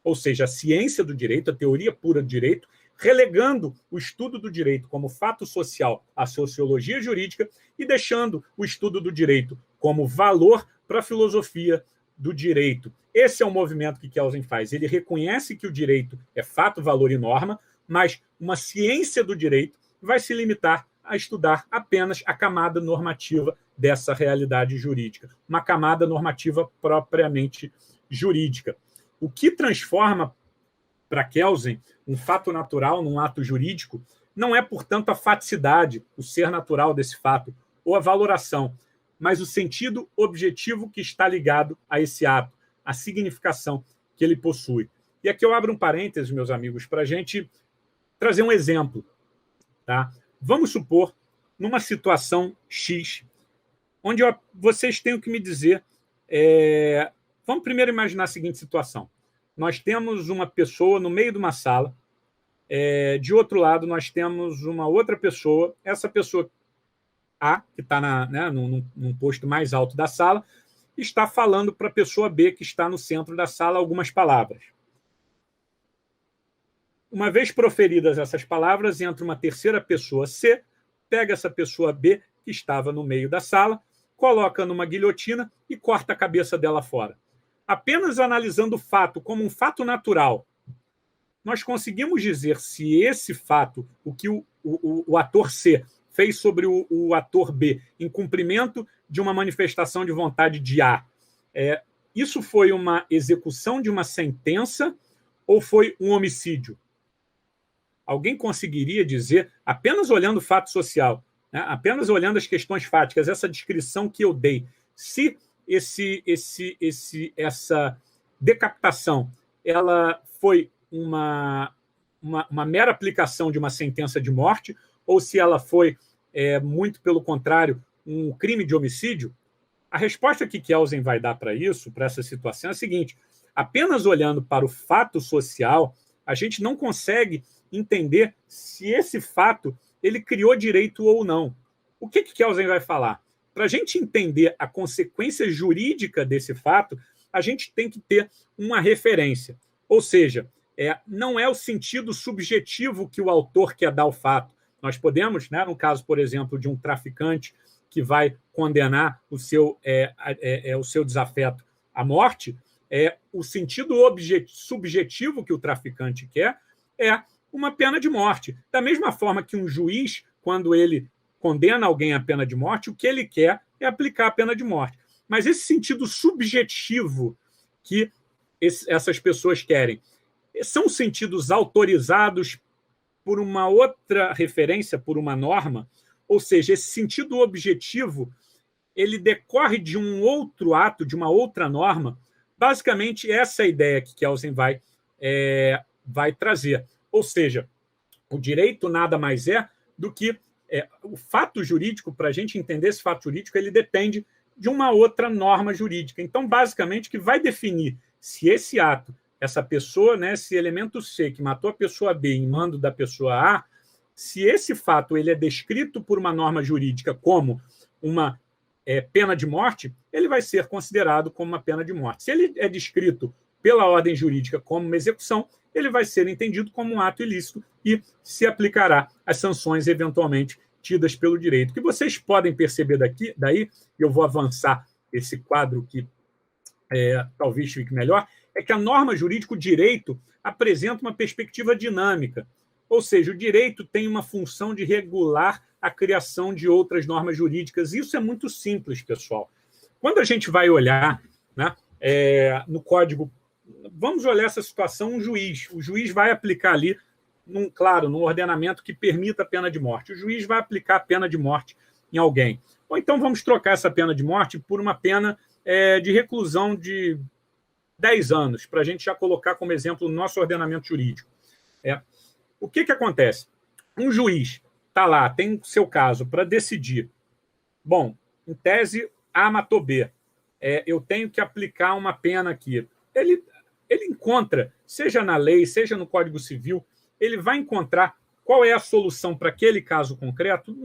ou seja, a ciência do direito, a teoria pura do direito, relegando o estudo do direito como fato social à sociologia jurídica e deixando o estudo do direito como valor para a filosofia do direito. Esse é o movimento que Kelsen faz. Ele reconhece que o direito é fato, valor e norma, mas uma ciência do direito vai se limitar a estudar apenas a camada normativa dessa realidade jurídica, uma camada normativa propriamente jurídica. O que transforma para Kelsen um fato natural num ato jurídico não é, portanto, a faticidade, o ser natural desse fato, ou a valoração, mas o sentido objetivo que está ligado a esse ato, a significação que ele possui. E aqui eu abro um parênteses, meus amigos, para a gente trazer um exemplo. Tá? Vamos supor, numa situação X, onde vocês têm que me dizer... Vamos primeiro imaginar a seguinte situação. Nós temos uma pessoa no meio de uma sala, de outro lado nós temos uma outra pessoa, essa pessoa A, que está num posto mais alto da sala, está falando para a pessoa B, que está no centro da sala, algumas palavras. Uma vez proferidas essas palavras, entra uma terceira pessoa C, pega essa pessoa B, que estava no meio da sala, coloca numa guilhotina e corta a cabeça dela fora. Apenas analisando o fato como um fato natural, nós conseguimos dizer se esse fato, o que o ator C fez sobre o ator B, em cumprimento de uma manifestação de vontade de A, isso foi uma execução de uma sentença ou foi um homicídio? Alguém conseguiria dizer, apenas olhando o fato social, né, apenas olhando as questões fáticas, essa descrição que eu dei, se essa decapitação ela foi uma mera aplicação de uma sentença de morte ou se ela foi, muito pelo contrário, um crime de homicídio? A resposta que Kelsen vai dar para isso, para essa situação, é a seguinte: apenas olhando para o fato social, a gente não consegue entender se esse fato ele criou direito ou não. O que Kelsen vai falar? Para a gente entender a consequência jurídica desse fato, a gente tem que ter uma referência. Ou seja, não é o sentido subjetivo que o autor quer dar ao fato. Nós podemos, né, no caso, por exemplo, de um traficante que vai condenar o seu desafeto à morte, o sentido subjetivo que o traficante quer é uma pena de morte. Da mesma forma que um juiz, quando ele condena alguém à pena de morte, o que ele quer é aplicar a pena de morte. Mas esse sentido subjetivo que essas pessoas querem são sentidos autorizados por uma outra referência, por uma norma, ou seja, esse sentido objetivo ele decorre de um outro ato, de uma outra norma. Basicamente, essa é a ideia que Kelsen vai trazer. Ou seja, o direito nada mais é do que o fato jurídico. Para a gente entender esse fato jurídico, ele depende de uma outra norma jurídica. Então, basicamente, que vai definir se esse ato, essa pessoa, né, esse elemento C que matou a pessoa B em mando da pessoa A, se esse fato ele é descrito por uma norma jurídica como uma pena de morte, ele vai ser considerado como uma pena de morte. Se ele é descrito pela ordem jurídica como uma execução, ele vai ser entendido como um ato ilícito e se aplicará às sanções eventualmente tidas pelo direito. O que vocês podem perceber daí, eu vou avançar esse quadro que talvez fique melhor, é que a norma jurídica, o direito, apresenta uma perspectiva dinâmica. Ou seja, o direito tem uma função de regular a criação de outras normas jurídicas. Isso é muito simples, pessoal. Quando a gente vai olhar, né, no Código, vamos olhar essa situação, o juiz vai aplicar ali, num ordenamento que permita a pena de morte. O juiz vai aplicar a pena de morte em alguém. Ou então vamos trocar essa pena de morte por uma pena de reclusão de 10 anos, para a gente já colocar como exemplo no nosso ordenamento jurídico. O que acontece? Um juiz está lá, tem o seu caso para decidir. Bom, em tese, A matou B. Eu tenho que aplicar uma pena aqui. Ele encontra, seja na lei, seja no Código Civil, ele vai encontrar qual é a solução para aquele caso concreto?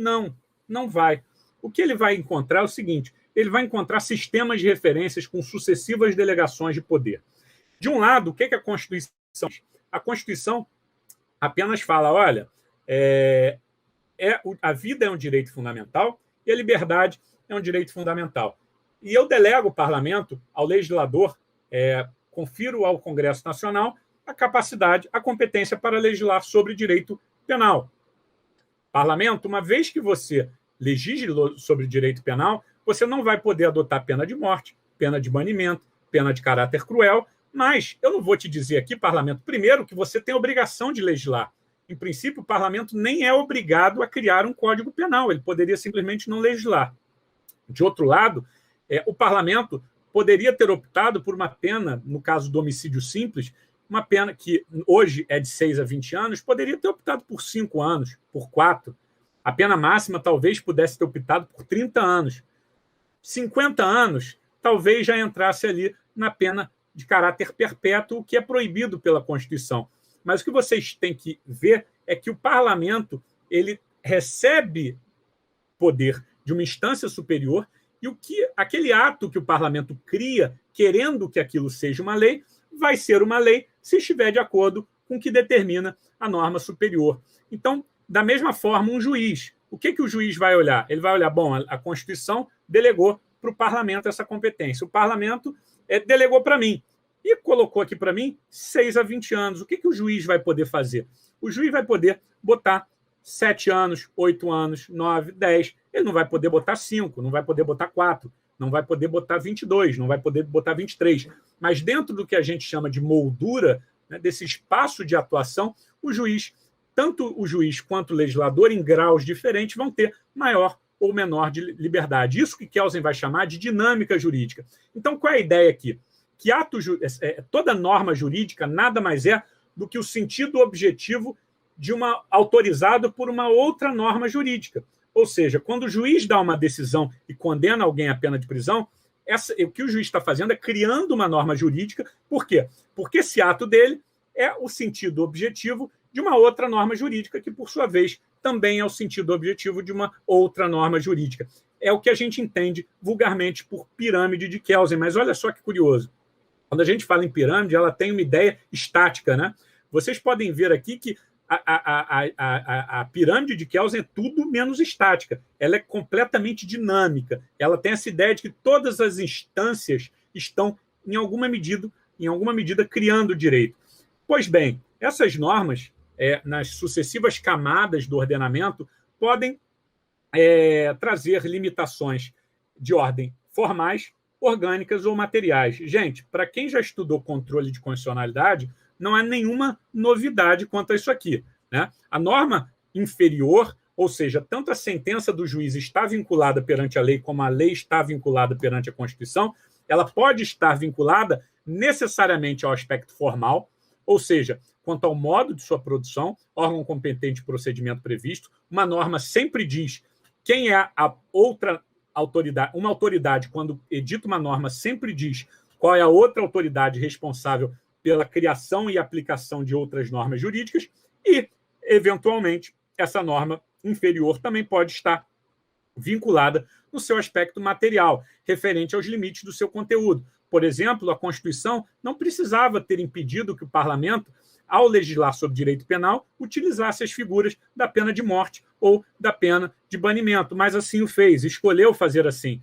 Não vai. O que ele vai encontrar é o seguinte: ele vai encontrar sistemas de referências com sucessivas delegações de poder. De um lado, o que a Constituição diz? A Constituição apenas fala, olha, a vida é um direito fundamental e a liberdade é um direito fundamental. E eu delego ao parlamento, ao legislador, confiro ao Congresso Nacional a capacidade, a competência para legislar sobre direito penal. Parlamento, uma vez que você legisle sobre direito penal, você não vai poder adotar pena de morte, pena de banimento, pena de caráter cruel, mas eu não vou te dizer aqui, parlamento, primeiro, que você tem a obrigação de legislar. Em princípio, o parlamento nem é obrigado a criar um código penal, ele poderia simplesmente não legislar. De outro lado, o parlamento poderia ter optado por uma pena, no caso do homicídio simples, uma pena que hoje é de 6 a 20 anos, poderia ter optado por 5 anos, por 4. A pena máxima talvez pudesse ter optado por 30 anos. 50 anos, talvez já entrasse ali na pena de caráter perpétuo, que é proibido pela Constituição. Mas o que vocês têm que ver é que o parlamento ele recebe poder de uma instância superior e aquele ato que o parlamento cria, querendo que aquilo seja uma lei, vai ser uma lei se estiver de acordo com o que determina a norma superior. Então, da mesma forma, um juiz. O que o juiz vai olhar? Ele vai olhar, bom, a Constituição delegou para o parlamento essa competência. O parlamento delegou para mim e colocou aqui para mim 6 a 20 anos. O que o juiz vai poder fazer? O juiz vai poder botar 7 anos, 8 anos, 9, 10. Ele não vai poder botar 5, não vai poder botar 4, não vai poder botar 22, não vai poder botar 23. Mas dentro do que a gente chama de moldura, né, desse espaço de atuação, tanto o juiz quanto o legislador, em graus diferentes, vão ter maior ou menor de liberdade. Isso que Kelsen vai chamar de dinâmica jurídica. Então, qual é a ideia aqui? Que toda norma jurídica nada mais é do que o sentido objetivo de autorizado por uma outra norma jurídica. Ou seja, quando o juiz dá uma decisão e condena alguém à pena de prisão, o que o juiz está fazendo é criando uma norma jurídica. Por quê? Porque esse ato dele é o sentido objetivo de uma outra norma jurídica, que, por sua vez, também é o sentido objetivo de uma outra norma jurídica. É o que a gente entende vulgarmente por pirâmide de Kelsen. Mas olha só que curioso. Quando a gente fala em pirâmide, ela tem uma ideia estática, né? Vocês podem ver aqui que a pirâmide de Kelsen é tudo menos estática. Ela é completamente dinâmica. Ela tem essa ideia de que todas as instâncias estão, em alguma medida, criando o direito. Pois bem, essas normas, nas sucessivas camadas do ordenamento, podem trazer limitações de ordem formais, orgânicas ou materiais. Gente, para quem já estudou controle de constitucionalidade, não há nenhuma novidade quanto a isso aqui. né? A norma inferior, ou seja, tanto a sentença do juiz está vinculada perante a lei, como a lei está vinculada perante a Constituição, ela pode estar vinculada necessariamente ao aspecto formal, ou seja, quanto ao modo de sua produção, órgão competente, procedimento previsto. Uma norma sempre diz quem é a outra autoridade. Uma autoridade, quando edita uma norma, sempre diz qual é a outra autoridade responsável pela criação e aplicação de outras normas jurídicas e, eventualmente, essa norma inferior também pode estar vinculada no seu aspecto material, referente aos limites do seu conteúdo. Por exemplo, a Constituição não precisava ter impedido que o parlamento, ao legislar sobre direito penal, utilizasse as figuras da pena de morte ou da pena de banimento, mas assim o fez, escolheu fazer assim.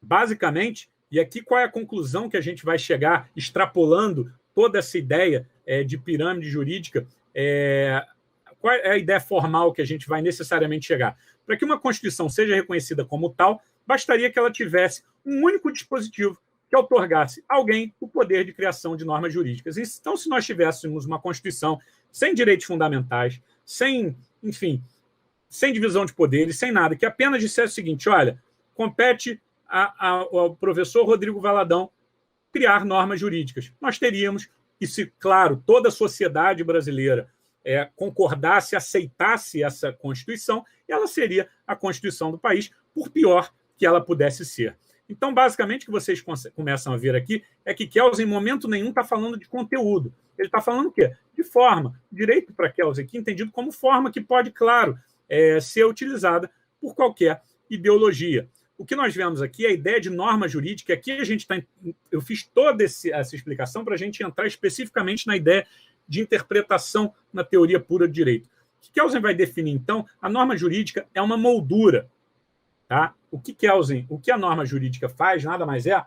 Basicamente, e aqui qual é a conclusão que a gente vai chegar, extrapolando toda essa ideia de pirâmide jurídica, qual é a ideia formal que a gente vai necessariamente chegar? Para que uma Constituição seja reconhecida como tal, bastaria que ela tivesse um único dispositivo que outorgasse a alguém o poder de criação de normas jurídicas. Então, se nós tivéssemos uma Constituição sem direitos fundamentais, sem divisão de poderes, sem nada, que apenas dissesse o seguinte: olha, compete ao professor Rodrigo Valadão criar normas jurídicas. Nós teríamos, e se, claro, toda a sociedade brasileira concordasse, aceitasse essa Constituição, ela seria a Constituição do país, por pior que ela pudesse ser. Então, basicamente, o que vocês começam a ver aqui é que Kelsen, em momento nenhum, está falando de conteúdo. Ele está falando o quê? De forma. Direito para Kelsen aqui, entendido como forma que pode, claro, ser utilizada por qualquer ideologia. O que nós vemos aqui é a ideia de norma jurídica. Aqui a gente eu fiz toda essa explicação para a gente entrar especificamente na ideia de interpretação na teoria pura do direito. O que Kelsen vai definir, então? A norma jurídica é uma moldura. Tá? O que a norma jurídica faz nada mais é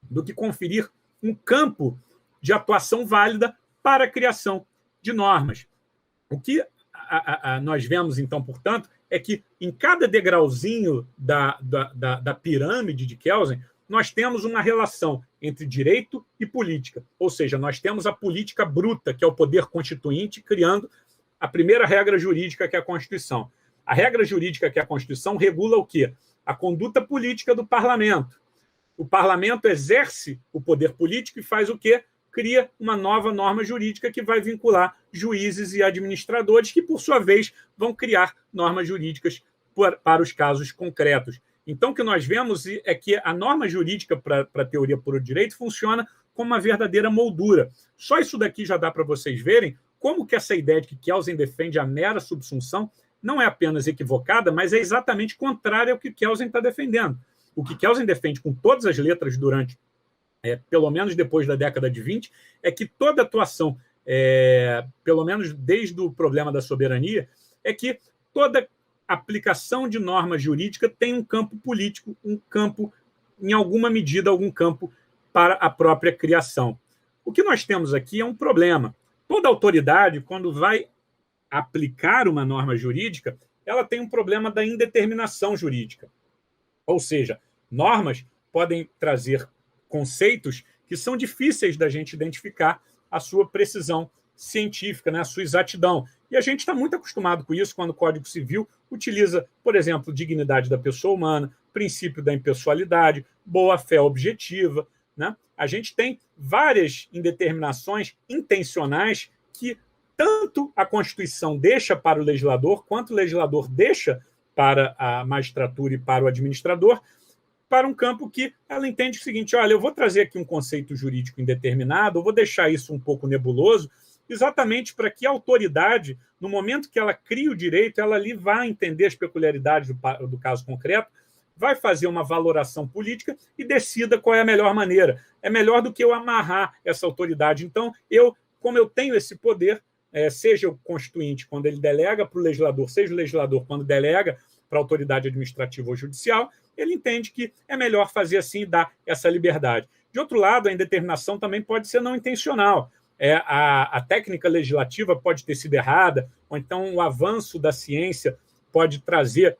do que conferir um campo de atuação válida para a criação de normas. O que nós vemos, então, portanto, é que em cada degrauzinho da pirâmide de Kelsen, nós temos uma relação entre direito e política. Ou seja, nós temos a política bruta, que é o poder constituinte, criando a primeira regra jurídica, que é a Constituição. A regra jurídica, que é a Constituição, regula o quê? A conduta política do parlamento. O parlamento exerce o poder político e faz o quê? Cria uma nova norma jurídica que vai vincular juízes e administradores, que, por sua vez, vão criar normas jurídicas para os casos concretos. Então, o que nós vemos é que a norma jurídica para a teoria pura do direito funciona como uma verdadeira moldura. Só isso daqui já dá para vocês verem como que essa ideia de que Kelsen defende a mera subsunção não é apenas equivocada, mas é exatamente contrária ao que Kelsen está defendendo. O que Kelsen defende com todas as letras durante, pelo menos depois da década de 20, é que toda atuação, pelo menos desde o problema da soberania, é que toda aplicação de norma jurídica tem um campo político, um campo, em alguma medida, algum campo para a própria criação. O que nós temos aqui é um problema. Toda autoridade, quando vai aplicar uma norma jurídica, ela tem um problema da indeterminação jurídica. Ou seja, normas podem trazer conceitos que são difíceis da gente identificar a sua precisão científica, né, a sua exatidão. E a gente está muito acostumado com isso quando o Código Civil utiliza, por exemplo, dignidade da pessoa humana, princípio da impessoalidade, boa-fé objetiva, né? A gente tem várias indeterminações intencionais que tanto a Constituição deixa para o legislador, quanto o legislador deixa para a magistratura e para o administrador, para um campo que ela entende o seguinte: olha, eu vou trazer aqui um conceito jurídico indeterminado, eu vou deixar isso um pouco nebuloso, exatamente para que a autoridade, no momento que ela cria o direito, ela ali vai entender as peculiaridades do caso concreto, vai fazer uma valoração política e decida qual é a melhor maneira. É melhor do que eu amarrar essa autoridade. Então, como eu tenho esse poder, seja o constituinte quando ele delega para o legislador, seja o legislador quando delega para a autoridade administrativa ou judicial, ele entende que é melhor fazer assim e dar essa liberdade. De outro lado, a indeterminação também pode ser não intencional. A técnica legislativa pode ter sido errada, ou então o avanço da ciência pode trazer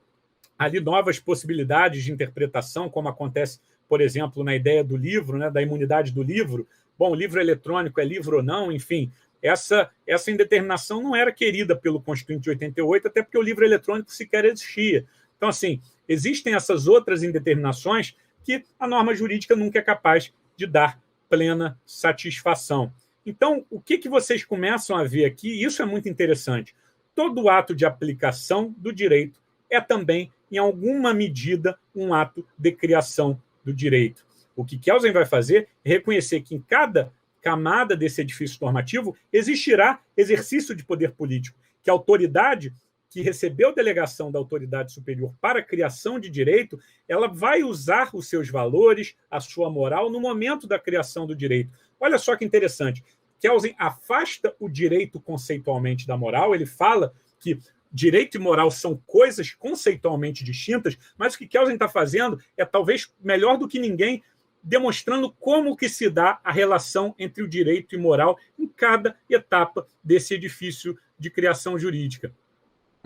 ali novas possibilidades de interpretação, como acontece, por exemplo, na ideia do livro, né, da imunidade do livro. Bom, o livro eletrônico é livro ou não, enfim. essa indeterminação não era querida pelo Constituinte de 88, até porque o livro eletrônico sequer existia. Então, assim, existem essas outras indeterminações que a norma jurídica nunca é capaz de dar plena satisfação. Então, o que vocês começam a ver aqui, e isso é muito interessante, todo ato de aplicação do direito é também, em alguma medida, um ato de criação do direito. O que Kelsen vai fazer é reconhecer que em cada camada desse edifício normativo existirá exercício de poder político, que a autoridade que recebeu delegação da autoridade superior para a criação de direito, ela vai usar os seus valores, a sua moral, no momento da criação do direito. Olha só que interessante. Kelsen afasta o direito conceitualmente da moral, ele fala que direito e moral são coisas conceitualmente distintas, mas o que Kelsen está fazendo é, talvez melhor do que ninguém, demonstrando como que se dá a relação entre o direito e moral em cada etapa desse edifício de criação jurídica.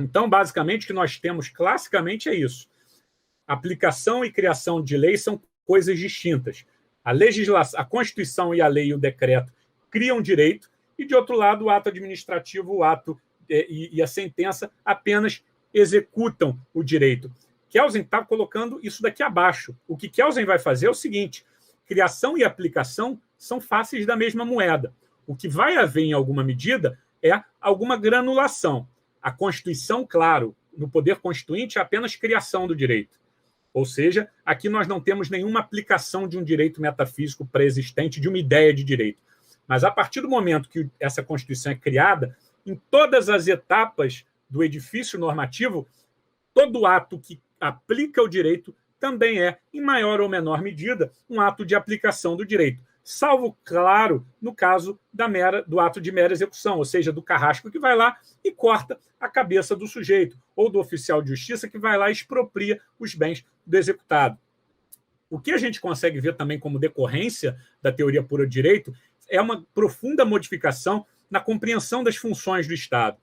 Então, basicamente, o que nós temos classicamente é isso. Aplicação e criação de lei são coisas distintas. A legislação, a Constituição e a lei e o decreto criam direito, e, de outro lado, o ato administrativo, o ato e a sentença apenas executam o direito. Kelsen está colocando isso daqui abaixo. O que Kelsen vai fazer é o seguinte: criação e aplicação são faces da mesma moeda. O que vai haver, em alguma medida, é alguma granulação. A Constituição, claro, no poder constituinte, é apenas criação do direito. Ou seja, aqui nós não temos nenhuma aplicação de um direito metafísico pré-existente, de uma ideia de direito. Mas, a partir do momento que essa Constituição é criada, em todas as etapas do edifício normativo, todo ato que aplica o direito também é, em maior ou menor medida, um ato de aplicação do direito. Salvo, claro, no caso do ato de mera execução, ou seja, do carrasco que vai lá e corta a cabeça do sujeito, ou do oficial de justiça que vai lá e expropria os bens do executado. O que a gente consegue ver também como decorrência da teoria pura do direito é uma profunda modificação na compreensão das funções do Estado.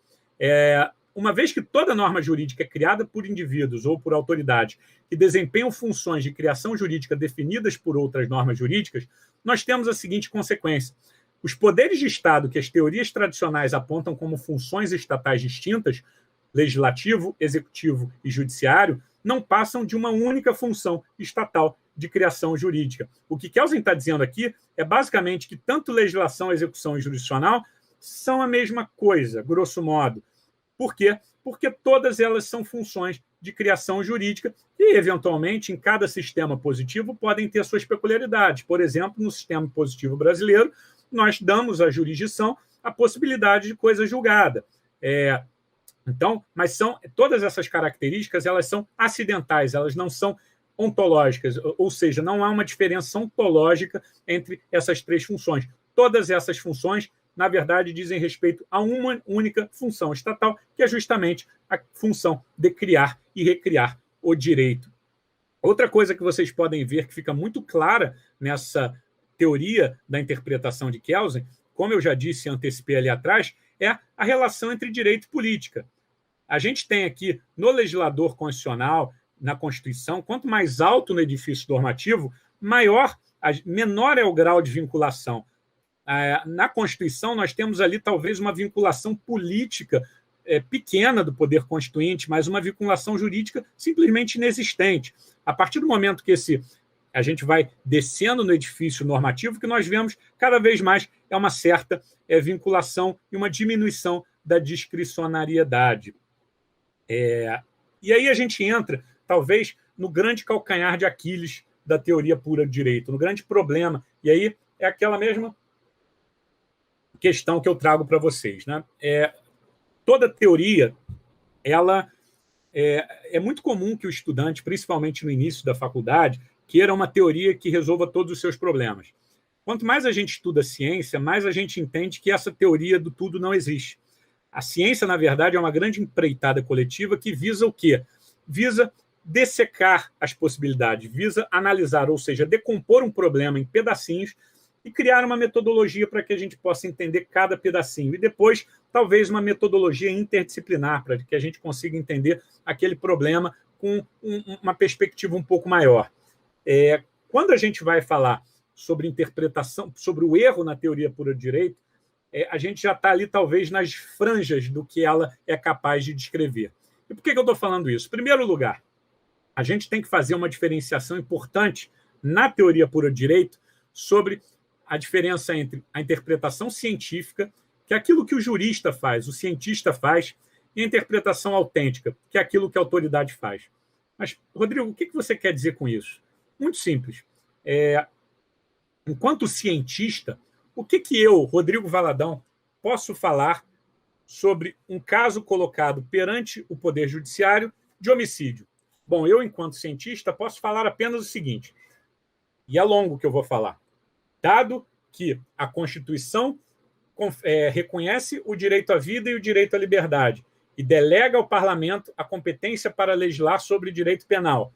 Uma vez que toda norma jurídica é criada por indivíduos ou por autoridades que desempenham funções de criação jurídica definidas por outras normas jurídicas, nós temos a seguinte consequência: os poderes de Estado que as teorias tradicionais apontam como funções estatais distintas, legislativo, executivo e judiciário, não passam de uma única função estatal de criação jurídica. O que Kelsen está dizendo aqui é basicamente que tanto legislação, execução e jurisdicional são a mesma coisa, grosso modo. Por quê? Porque todas elas são funções de criação jurídica e, eventualmente, em cada sistema positivo podem ter suas peculiaridades. Por exemplo, no sistema positivo brasileiro, nós damos à jurisdição a possibilidade de coisa julgada. Então, mas todas essas características, elas são acidentais, elas não são ontológicas, ou seja, não há uma diferença ontológica entre essas três funções. Todas essas funções, na verdade, dizem respeito a uma única função estatal, que é justamente a função de criar e recriar o direito. Outra coisa que vocês podem ver que fica muito clara nessa teoria da interpretação de Kelsen, como eu já disse e antecipei ali atrás, é a relação entre direito e política. A gente tem aqui no legislador constitucional, na Constituição, quanto mais alto no edifício normativo, menor é o grau de vinculação. Na Constituição, nós temos ali talvez uma vinculação política pequena do poder constituinte, mas uma vinculação jurídica simplesmente inexistente. A partir do momento que a gente vai descendo no edifício normativo, que nós vemos cada vez mais é uma certa vinculação e uma diminuição da discricionariedade. E aí a gente entra, talvez, no grande calcanhar de Aquiles da teoria pura do direito, no grande problema. E aí é aquela mesma questão que eu trago para vocês, né? Toda teoria, ela é muito comum que o estudante, principalmente no início da faculdade, queira uma teoria que resolva todos os seus problemas. Quanto mais a gente estuda ciência, mais a gente entende que essa teoria do tudo não existe. A ciência, na verdade, é uma grande empreitada coletiva que visa o quê? Visa dessecar as possibilidades, visa analisar, ou seja, decompor um problema em pedacinhos e criar uma metodologia para que a gente possa entender cada pedacinho. E depois, talvez, uma metodologia interdisciplinar, para que a gente consiga entender aquele problema com uma perspectiva um pouco maior. Quando a gente vai falar sobre interpretação, sobre o erro na teoria pura do direito, a gente já está ali, talvez, nas franjas do que ela é capaz de descrever. E por que eu estou falando isso? Em primeiro lugar, a gente tem que fazer uma diferenciação importante na teoria pura do direito sobre a diferença entre a interpretação científica, que é aquilo que o jurista faz, o cientista faz, e a interpretação autêntica, que é aquilo que a autoridade faz. Mas, Rodrigo, o que você quer dizer com isso? Muito simples. Enquanto cientista, o que eu, Rodrigo Valadão, posso falar sobre um caso colocado perante o Poder Judiciário de homicídio? Bom, eu, enquanto cientista, posso falar apenas o seguinte, e é longo que eu vou falar. Dado que a Constituição reconhece o direito à vida e o direito à liberdade e delega ao Parlamento a competência para legislar sobre direito penal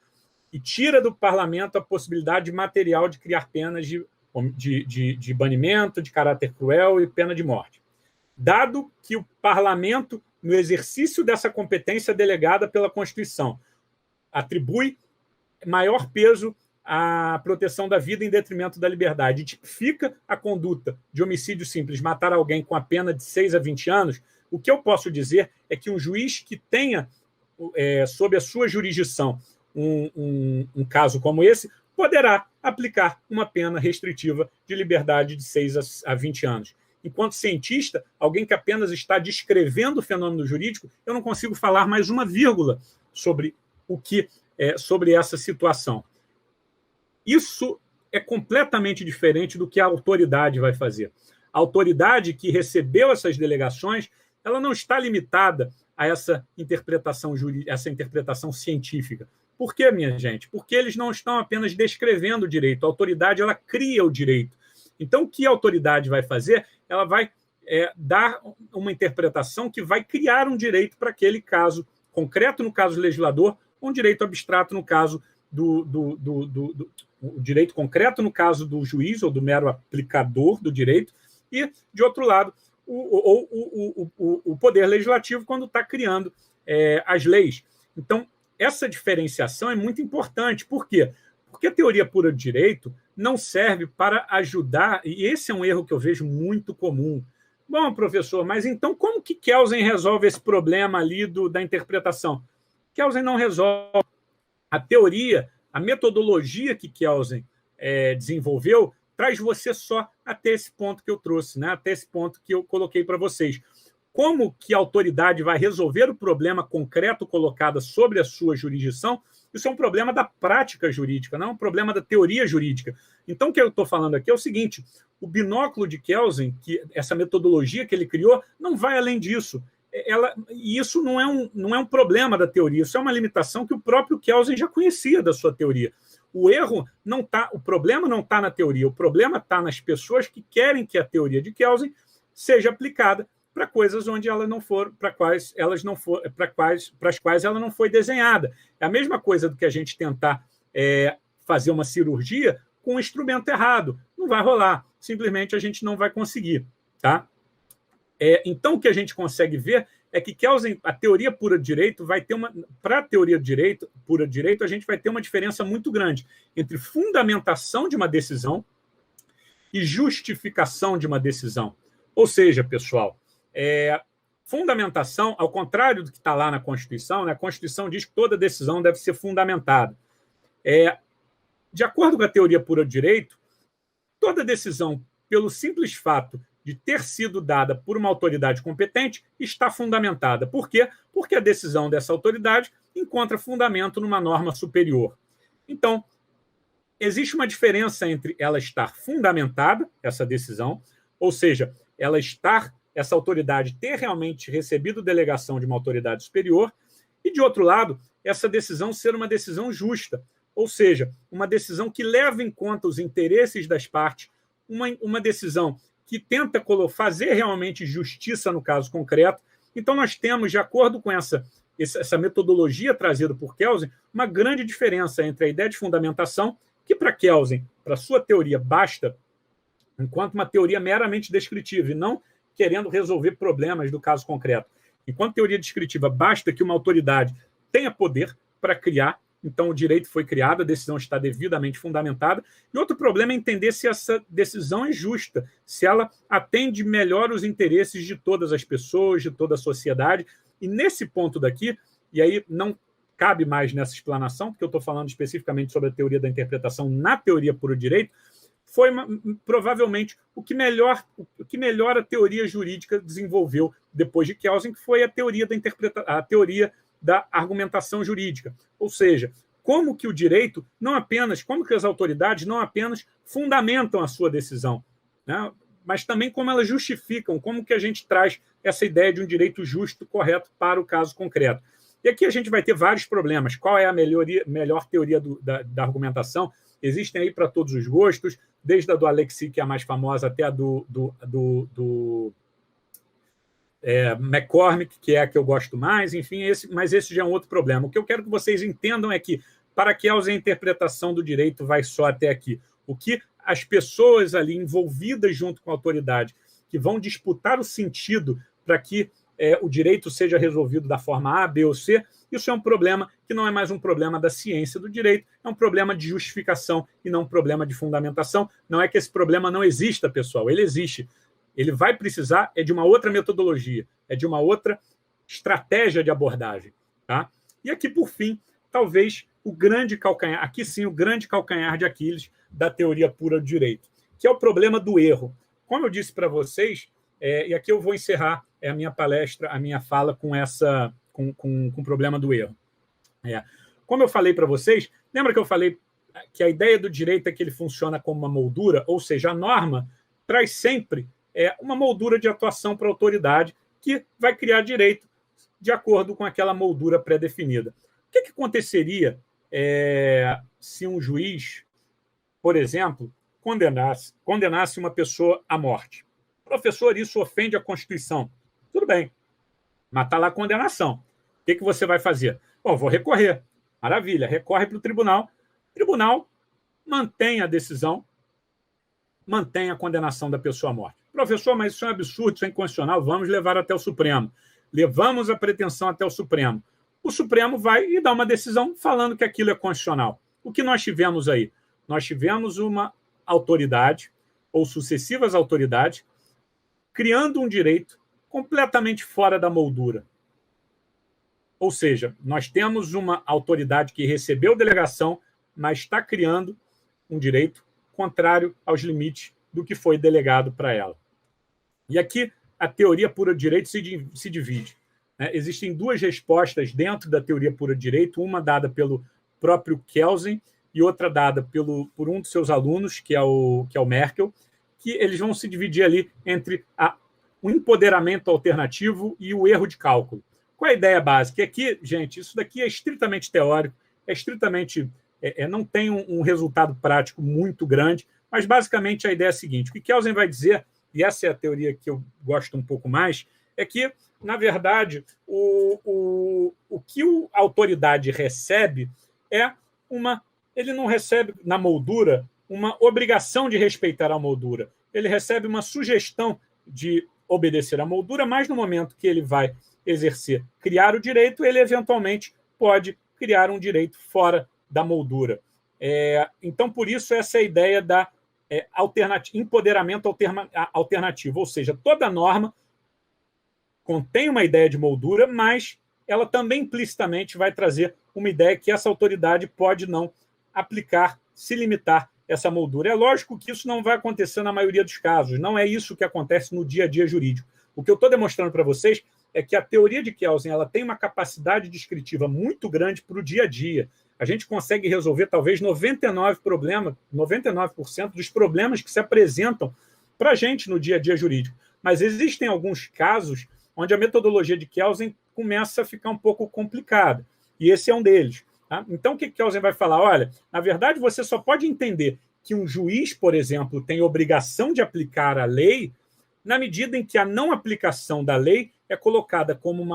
e tira do Parlamento a possibilidade material de criar penas de banimento, de caráter cruel e pena de morte. Dado que o Parlamento, no exercício dessa competência delegada pela Constituição, atribui maior peso à proteção da vida em detrimento da liberdade e tipifica a conduta de homicídio simples, matar alguém com a pena de 6 a 20 anos, o que eu posso dizer é que um juiz que tenha sob a sua jurisdição um caso como esse poderá aplicar uma pena restritiva de liberdade de 6 a 20 anos. Enquanto cientista, alguém que apenas está descrevendo o fenômeno jurídico, eu não consigo falar mais uma vírgula sobre sobre essa situação. Isso é completamente diferente do que a autoridade vai fazer. A autoridade que recebeu essas delegações, ela não está limitada a essa interpretação científica. Por quê, minha gente? Porque eles não estão apenas descrevendo o direito. A autoridade, ela cria o direito. Então, o que a autoridade vai fazer? Ela vai dar uma interpretação que vai criar um direito para aquele caso concreto, no caso do legislador, um direito abstrato, no caso o direito concreto, no caso do juiz ou do mero aplicador do direito, e, de outro lado, o poder legislativo quando está criando as leis. Então, essa diferenciação é muito importante. Por quê? Porque a teoria pura do direito não serve para ajudar, e esse é um erro que eu vejo muito comum. Bom, professor, mas então como que Kelsen resolve esse problema ali da interpretação? Kelsen não resolve. A teoria, a metodologia que Kelsen desenvolveu, traz você só até esse ponto que eu trouxe, né? Até esse ponto que eu coloquei para vocês. Como que a autoridade vai resolver o problema concreto colocado sobre a sua jurisdição? Isso é um problema da prática jurídica, não é um problema da teoria jurídica. Então, o que eu estou falando aqui é o seguinte, o binóculo de Kelsen, essa metodologia que ele criou, não vai além disso. E isso não é um problema da teoria, isso é uma limitação que o próprio Kelsen já conhecia da sua teoria. O problema não está na teoria, o problema está nas pessoas que querem que a teoria de Kelsen seja aplicada para coisas onde ela não for, para as quais ela não foi desenhada. É a mesma coisa do que a gente tentar fazer uma cirurgia com um instrumento errado. Não vai rolar, simplesmente a gente não vai conseguir. Tá? Então, o que a gente consegue ver é que Kelsen, a teoria pura de direito, vai ter para a teoria pura de direito, a gente vai ter uma diferença muito grande entre fundamentação de uma decisão e justificação de uma decisão. Ou seja, pessoal, fundamentação, ao contrário do que está lá na Constituição, né? A Constituição diz que toda decisão deve ser fundamentada. De acordo com a teoria pura de direito, toda decisão, pelo simples fato de ter sido dada por uma autoridade competente, está fundamentada. Por quê? Porque a decisão dessa autoridade encontra fundamento numa norma superior. Então, existe uma diferença entre ela estar fundamentada, essa decisão, ou seja, essa autoridade ter realmente recebido delegação de uma autoridade superior, e, de outro lado, essa decisão ser uma decisão justa, ou seja, uma decisão que leva em conta os interesses das partes, uma decisão que tenta fazer realmente justiça no caso concreto. Então, nós temos, de acordo com essa metodologia trazida por Kelsen, uma grande diferença entre a ideia de fundamentação, que para Kelsen, para sua teoria, basta enquanto uma teoria meramente descritiva e não querendo resolver problemas do caso concreto. Enquanto teoria descritiva, basta que uma autoridade tenha poder para criar então o direito foi criado, a decisão está devidamente fundamentada. E outro problema é entender se essa decisão é justa, se ela atende melhor os interesses de todas as pessoas, de toda a sociedade. E nesse ponto daqui, e aí não cabe mais nessa explanação, porque eu estou falando especificamente sobre a teoria da interpretação na teoria pura do direito, foi provavelmente o que melhor a teoria jurídica desenvolveu depois de Kelsen, que foi a teoria da argumentação jurídica. Ou seja, como que o direito como que as autoridades não apenas fundamentam a sua decisão, né, mas também como elas justificam, como que a gente traz essa ideia de um direito justo, correto para o caso concreto. E aqui a gente vai ter vários problemas. Qual é a melhor teoria da argumentação? Existem aí para todos os gostos, desde a do Alexis, que é a mais famosa, até a do McCormick, que é a que eu gosto mais, enfim, mas esse já é um outro problema. O que eu quero que vocês entendam é que, para Kelsen, a interpretação do direito vai só até aqui. O que as pessoas ali envolvidas junto com a autoridade, que vão disputar o sentido para que o direito seja resolvido da forma A, B ou C, isso é um problema que não é mais um problema da ciência do direito, é um problema de justificação e não um problema de fundamentação. Não é que esse problema não exista, pessoal, ele existe. Ele vai precisar de uma outra metodologia, de uma outra estratégia de abordagem. Tá? E aqui, por fim, talvez o grande calcanhar, aqui sim, o grande calcanhar de Aquiles da teoria pura do direito, que é o problema do erro. Como eu disse para vocês, e aqui eu vou encerrar a minha palestra, a minha fala com o problema do erro. Como eu falei para vocês, lembra que eu falei que a ideia do direito é que ele funciona como uma moldura, ou seja, a norma traz sempre uma moldura de atuação para a autoridade que vai criar direito de acordo com aquela moldura pré-definida. O que aconteceria se um juiz, por exemplo, condenasse uma pessoa à morte? Professor, isso ofende a Constituição. Tudo bem, mas está lá a condenação. O que você vai fazer? Bom, vou recorrer. Maravilha, recorre para o tribunal. O tribunal mantém a decisão, mantém a condenação da pessoa à morte. Professor, mas isso é um absurdo, isso é inconstitucional, vamos levar até o Supremo. Levamos a pretensão até o Supremo. O Supremo vai e dá uma decisão falando que aquilo é constitucional. O que nós tivemos aí? Nós tivemos uma autoridade, ou sucessivas autoridades, criando um direito completamente fora da moldura. Ou seja, nós temos uma autoridade que recebeu delegação, mas está criando um direito contrário aos limites do que foi delegado para ela. E aqui a teoria pura do direito se divide. Existem duas respostas dentro da teoria pura do direito, uma dada pelo próprio Kelsen e outra dada por um dos seus alunos, que é o Merkel, que eles vão se dividir ali entre o empoderamento alternativo e o erro de cálculo. Qual é a ideia básica? Aqui, gente, isso daqui é estritamente teórico, não tem um resultado prático muito grande, mas basicamente a ideia é a seguinte: o que Kelsen vai dizer, e essa é a teoria que eu gosto um pouco mais, é que, na verdade, o que a autoridade recebe ele não recebe na moldura uma obrigação de respeitar a moldura. Ele recebe uma sugestão de obedecer à moldura, mas no momento que ele vai criar o direito, ele eventualmente pode criar um direito fora da moldura. Então, por isso, essa é a ideia da empoderamento alternativo, ou seja, toda norma contém uma ideia de moldura, mas ela também implicitamente vai trazer uma ideia que essa autoridade pode não aplicar, se limitar essa moldura. É lógico que isso não vai acontecer na maioria dos casos, não é isso que acontece no dia a dia jurídico. O que eu estou demonstrando para vocês é que a teoria de Kelsen ela tem uma capacidade descritiva muito grande para o dia a dia. A gente consegue resolver talvez 99% dos problemas que se apresentam para a gente no dia a dia jurídico. Mas existem alguns casos onde a metodologia de Kelsen começa a ficar um pouco complicada. E esse é um deles. Tá? Então, o que Kelsen vai falar? Olha, na verdade, você só pode entender que um juiz, por exemplo, tem obrigação de aplicar a lei na medida em que a não aplicação da lei é colocada como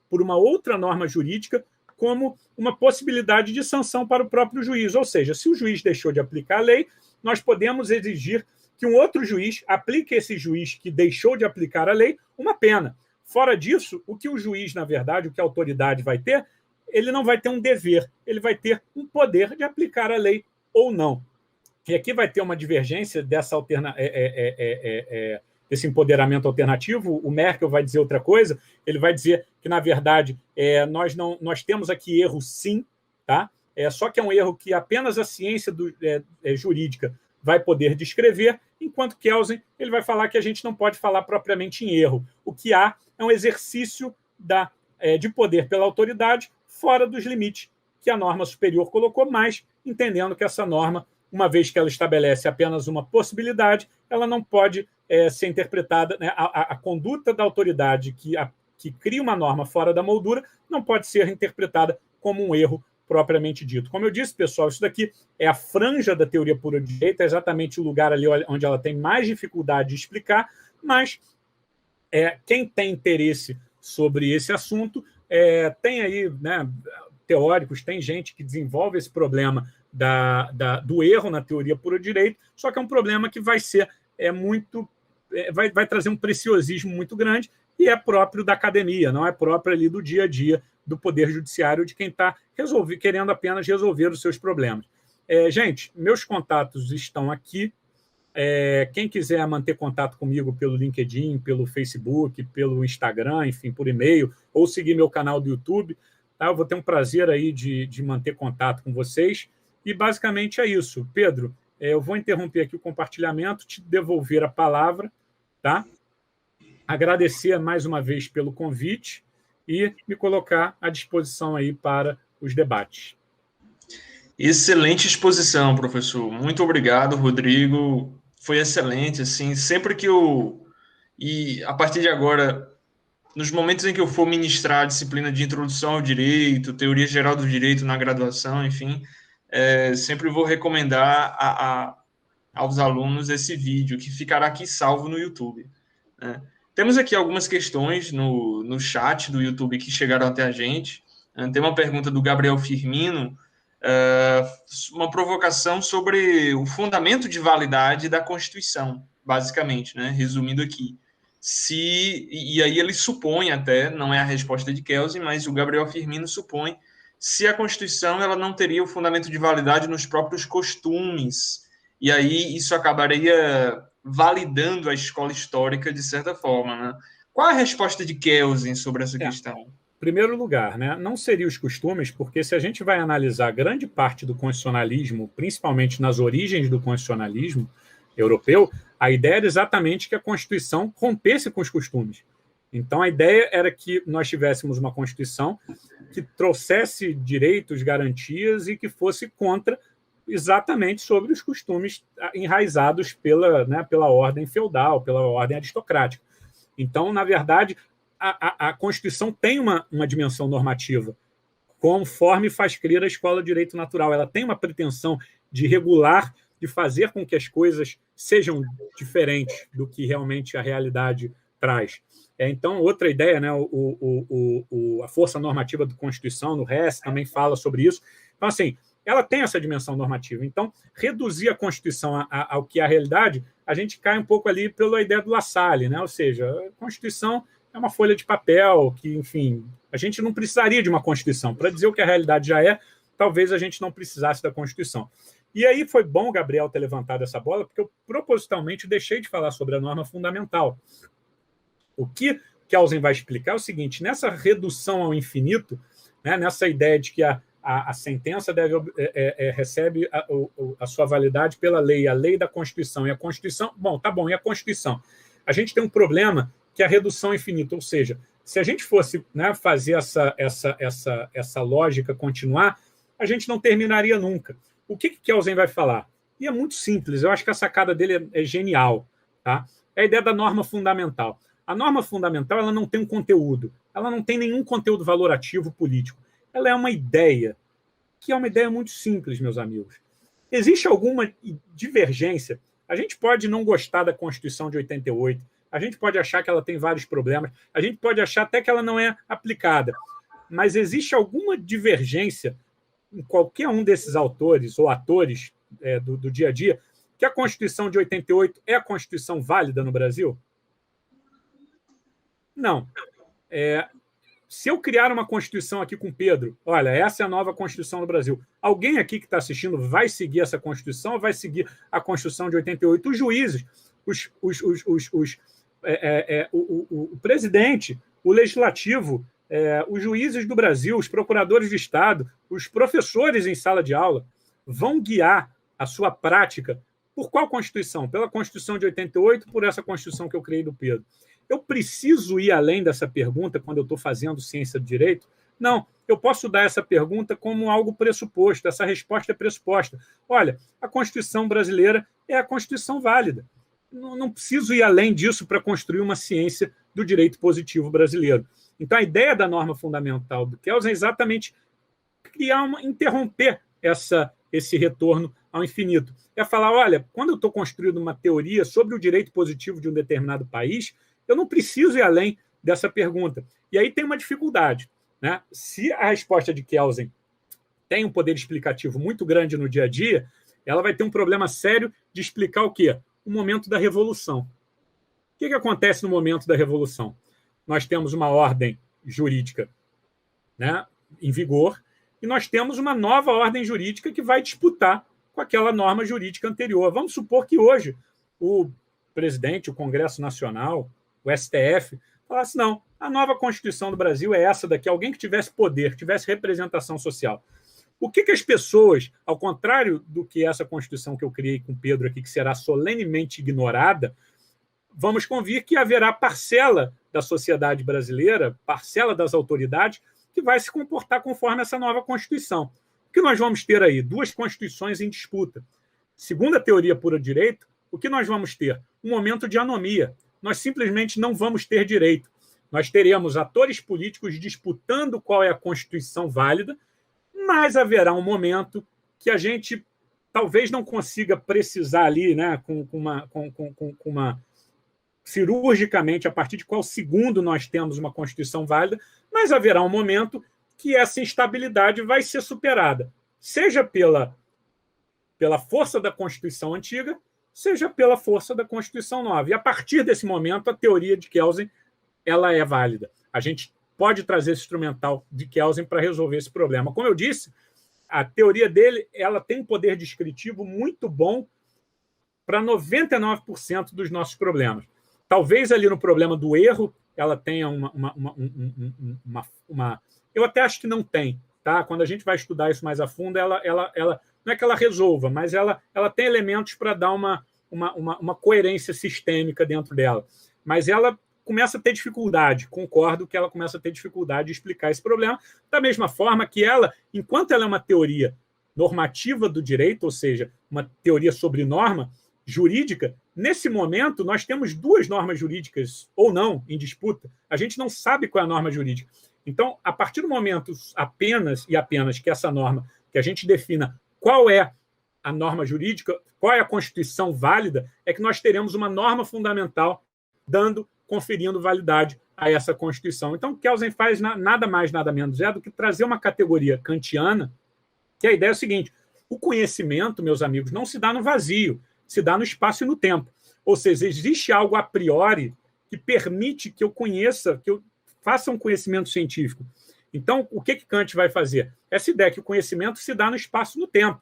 por uma outra norma jurídica como uma possibilidade de sanção para o próprio juiz. Ou seja, se o juiz deixou de aplicar a lei, nós podemos exigir que um outro juiz aplique a esse juiz que deixou de aplicar a lei uma pena. Fora disso, o que o juiz, na verdade, o que a autoridade vai ter ele não vai ter um dever, ele vai ter um poder de aplicar a lei ou não. E aqui vai ter uma divergência desse empoderamento alternativo. O Merkel vai dizer outra coisa, ele vai dizer que, na verdade, nós temos aqui erro sim, tá? Só que é um erro que apenas a ciência jurídica vai poder descrever, enquanto Kelsen ele vai falar que a gente não pode falar propriamente em erro. O que há é um exercício de poder pela autoridade fora dos limites que a norma superior colocou, mas entendendo que essa norma, uma vez que ela estabelece apenas uma possibilidade, ela não pode ser interpretada, né? A conduta da autoridade que cria uma norma fora da moldura não pode ser interpretada como um erro propriamente dito. Como eu disse, pessoal, isso daqui é a franja da teoria pura de direito, é exatamente o lugar ali onde ela tem mais dificuldade de explicar, mas quem tem interesse sobre esse assunto tem aí, né, teóricos, tem gente que desenvolve esse problema do erro na teoria pura de direito, só que é um problema que vai ser vai trazer um preciosismo muito grande e é próprio da academia, não é próprio ali do dia a dia do Poder Judiciário, de quem está querendo apenas resolver os seus problemas. Gente, meus contatos estão aqui. Quem quiser manter contato comigo pelo LinkedIn, pelo Facebook, pelo Instagram, enfim, por e-mail, ou seguir meu canal do YouTube, tá? Eu vou ter um prazer aí de manter contato com vocês. E basicamente é isso. Pedro, eu vou interromper aqui o compartilhamento, te devolver a palavra, tá? Agradecer mais uma vez pelo convite e me colocar à disposição aí para os debates. Excelente exposição, professor. Muito obrigado, Rodrigo. Foi excelente, assim, sempre que e a partir de agora, nos momentos em que eu for ministrar a disciplina de introdução ao direito, teoria geral do direito na graduação, enfim, sempre vou recomendar aos alunos esse vídeo, que ficará aqui salvo no YouTube, né? Temos aqui algumas questões no chat do YouTube que chegaram até a gente. Tem uma pergunta do Gabriel Firmino, uma provocação sobre o fundamento de validade da Constituição, basicamente, né? Resumindo aqui. E aí ele supõe até, não é a resposta de Kelsen, mas o Gabriel Firmino supõe se a Constituição ela não teria o fundamento de validade nos próprios costumes. E aí isso acabaria validando a escola histórica de certa forma, né? Qual a resposta de Kelsen sobre essa questão? Em primeiro lugar, né, não seria os costumes, porque se a gente vai analisar grande parte do constitucionalismo, principalmente nas origens do constitucionalismo europeu, a ideia era exatamente que a Constituição rompesse com os costumes. Então, a ideia era que nós tivéssemos uma Constituição que trouxesse direitos, garantias e que fosse contra exatamente sobre os costumes enraizados pela ordem feudal, pela ordem aristocrática. Então, na verdade, a Constituição tem uma dimensão normativa, conforme faz crer a Escola de Direito Natural. Ela tem uma pretensão de regular, de fazer com que as coisas sejam diferentes do que realmente a realidade traz. Então, outra ideia, né, a força normativa da Constituição, no Hess, também fala sobre isso. Então, assim, ela tem essa dimensão normativa. Então, reduzir a Constituição ao que é a realidade, a gente cai um pouco ali pela ideia do La Salle, né? Ou seja, a Constituição é uma folha de papel que, enfim, a gente não precisaria de uma Constituição. Para dizer o que a realidade já é, talvez a gente não precisasse da Constituição. E aí foi bom o Gabriel ter levantado essa bola, porque eu propositalmente deixei de falar sobre a norma fundamental. O que Kelsen vai explicar é o seguinte: nessa redução ao infinito, né, nessa ideia de que a sentença recebe a sua validade pela lei, a lei da Constituição, e a Constituição... Bom, tá bom, e a Constituição? A gente tem um problema que é a redução infinita, ou seja, se a gente fosse, né, fazer essa lógica continuar, a gente não terminaria nunca. O que Kelsen vai falar? E é muito simples, eu acho que a sacada dele é genial. Tá? É a ideia da norma fundamental. A norma fundamental ela não tem um conteúdo, ela não tem nenhum conteúdo valorativo político. Ela é uma ideia, que é uma ideia muito simples, meus amigos. Existe alguma divergência? A gente pode não gostar da Constituição de 88, a gente pode achar que ela tem vários problemas, a gente pode achar até que ela não é aplicada, mas existe alguma divergência em qualquer um desses autores ou atores do dia a dia que a Constituição de 88 é a Constituição válida no Brasil? Não. se eu criar uma Constituição aqui com o Pedro, olha, essa é a nova Constituição do Brasil, alguém aqui que está assistindo vai seguir essa Constituição ou vai seguir a Constituição de 88? Os juízes, o presidente, o legislativo, os juízes do Brasil, os procuradores de Estado, os professores em sala de aula vão guiar a sua prática por qual Constituição? Pela Constituição de 88, por essa Constituição que eu criei do Pedro. Eu preciso ir além dessa pergunta quando eu estou fazendo ciência do direito? Não, eu posso dar essa pergunta como algo pressuposto, essa resposta é pressuposta. Olha, a Constituição brasileira é a Constituição válida. Não preciso ir além disso para construir uma ciência do direito positivo brasileiro. Então, a ideia da norma fundamental do Kelsen é exatamente interromper esse retorno ao infinito. É falar, olha, quando eu estou construindo uma teoria sobre o direito positivo de um determinado país, eu não preciso ir além dessa pergunta. E aí tem uma dificuldade, né? Se a resposta de Kelsen tem um poder explicativo muito grande no dia a dia, ela vai ter um problema sério de explicar o quê? O momento da Revolução. O que acontece no momento da Revolução? Nós temos uma ordem jurídica, né, em vigor, e nós temos uma nova ordem jurídica que vai disputar com aquela norma jurídica anterior. Vamos supor que hoje o presidente, o Congresso Nacional, o STF, falasse, não, a nova Constituição do Brasil é essa daqui, alguém que tivesse poder, que tivesse representação social. O que as pessoas, ao contrário do que essa Constituição que eu criei com o Pedro aqui, que será solenemente ignorada, vamos convir que haverá parcela da sociedade brasileira, parcela das autoridades, que vai se comportar conforme essa nova Constituição. O que nós vamos ter aí? 2 Constituições em disputa. Segundo a teoria pura direito, o que nós vamos ter? Um momento de anomia. Nós simplesmente não vamos ter direito. Nós teremos atores políticos disputando qual é a Constituição válida, mas haverá um momento que a gente talvez não consiga precisar ali, né, com uma cirurgicamente, a partir de qual segundo nós temos uma Constituição válida, mas haverá um momento que essa instabilidade vai ser superada, seja pela força da Constituição antiga, seja pela força da Constituição nova. E a partir desse momento, a teoria de Kelsen ela é válida. A gente pode trazer esse instrumental de Kelsen para resolver esse problema. Como eu disse, a teoria dele ela tem um poder descritivo muito bom para 99% dos nossos problemas. Talvez ali no problema do erro, ela tenha uma eu até acho que não tem. Tá? Quando a gente vai estudar isso mais a fundo, ela não é que ela resolva, mas ela tem elementos para dar uma coerência sistêmica dentro dela. Mas ela começa a ter dificuldade, concordo que ela começa a ter dificuldade de explicar esse problema, da mesma forma que ela, enquanto ela é uma teoria normativa do direito, ou seja, uma teoria sobre norma jurídica, nesse momento nós temos 2 normas jurídicas, ou não, em disputa. A gente não sabe qual é a norma jurídica. Então, a partir do momento apenas que essa norma, que a gente defina qual é a norma jurídica, qual é a Constituição válida, é que nós teremos uma norma fundamental conferindo validade a essa Constituição. Então, o que Kelsen faz nada mais, nada menos do que trazer uma categoria kantiana, que a ideia é o seguinte, o conhecimento, meus amigos, não se dá no vazio, se dá no espaço e no tempo. Ou seja, existe algo a priori que permite que eu conheça, que eu faça um conhecimento científico. Então, o que Kant vai fazer? Essa ideia que o conhecimento se dá no espaço e no tempo.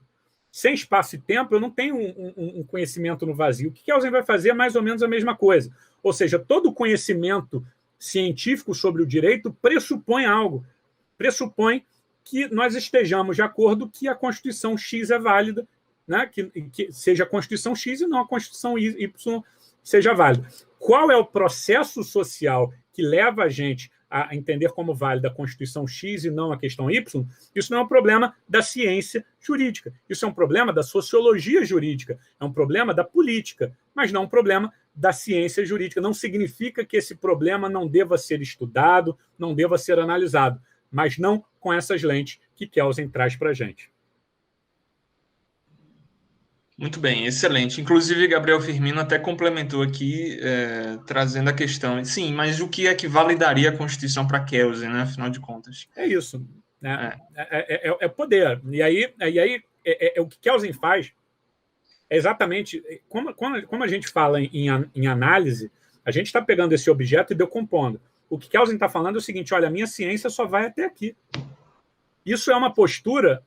Sem espaço e tempo, eu não tenho um conhecimento no vazio. O que Kelsen vai fazer é mais ou menos a mesma coisa. Ou seja, todo conhecimento científico sobre o direito pressupõe algo. Pressupõe que nós estejamos de acordo que a Constituição X é válida, né? que seja a Constituição X e não a Constituição Y seja válida. Qual é o processo social que leva a gente a entender como válida a Constituição X e não a questão Y? Isso não é um problema da ciência jurídica. Isso é um problema da sociologia jurídica. É um problema da política, mas não um problema da ciência jurídica. Não significa que esse problema não deva ser estudado, não deva ser analisado, mas não com essas lentes que Kelsen traz para a gente. Muito bem, excelente. Inclusive, Gabriel Firmino até complementou aqui, trazendo a questão. Sim, mas o que é que validaria a Constituição para Kelsen, né? Afinal de contas. É isso. Né? É poder. E aí o que Kelsen faz é exatamente... Como a gente fala em análise, a gente está pegando esse objeto e decompondo. O que Kelsen está falando é o seguinte, olha, a minha ciência só vai até aqui. Isso é uma postura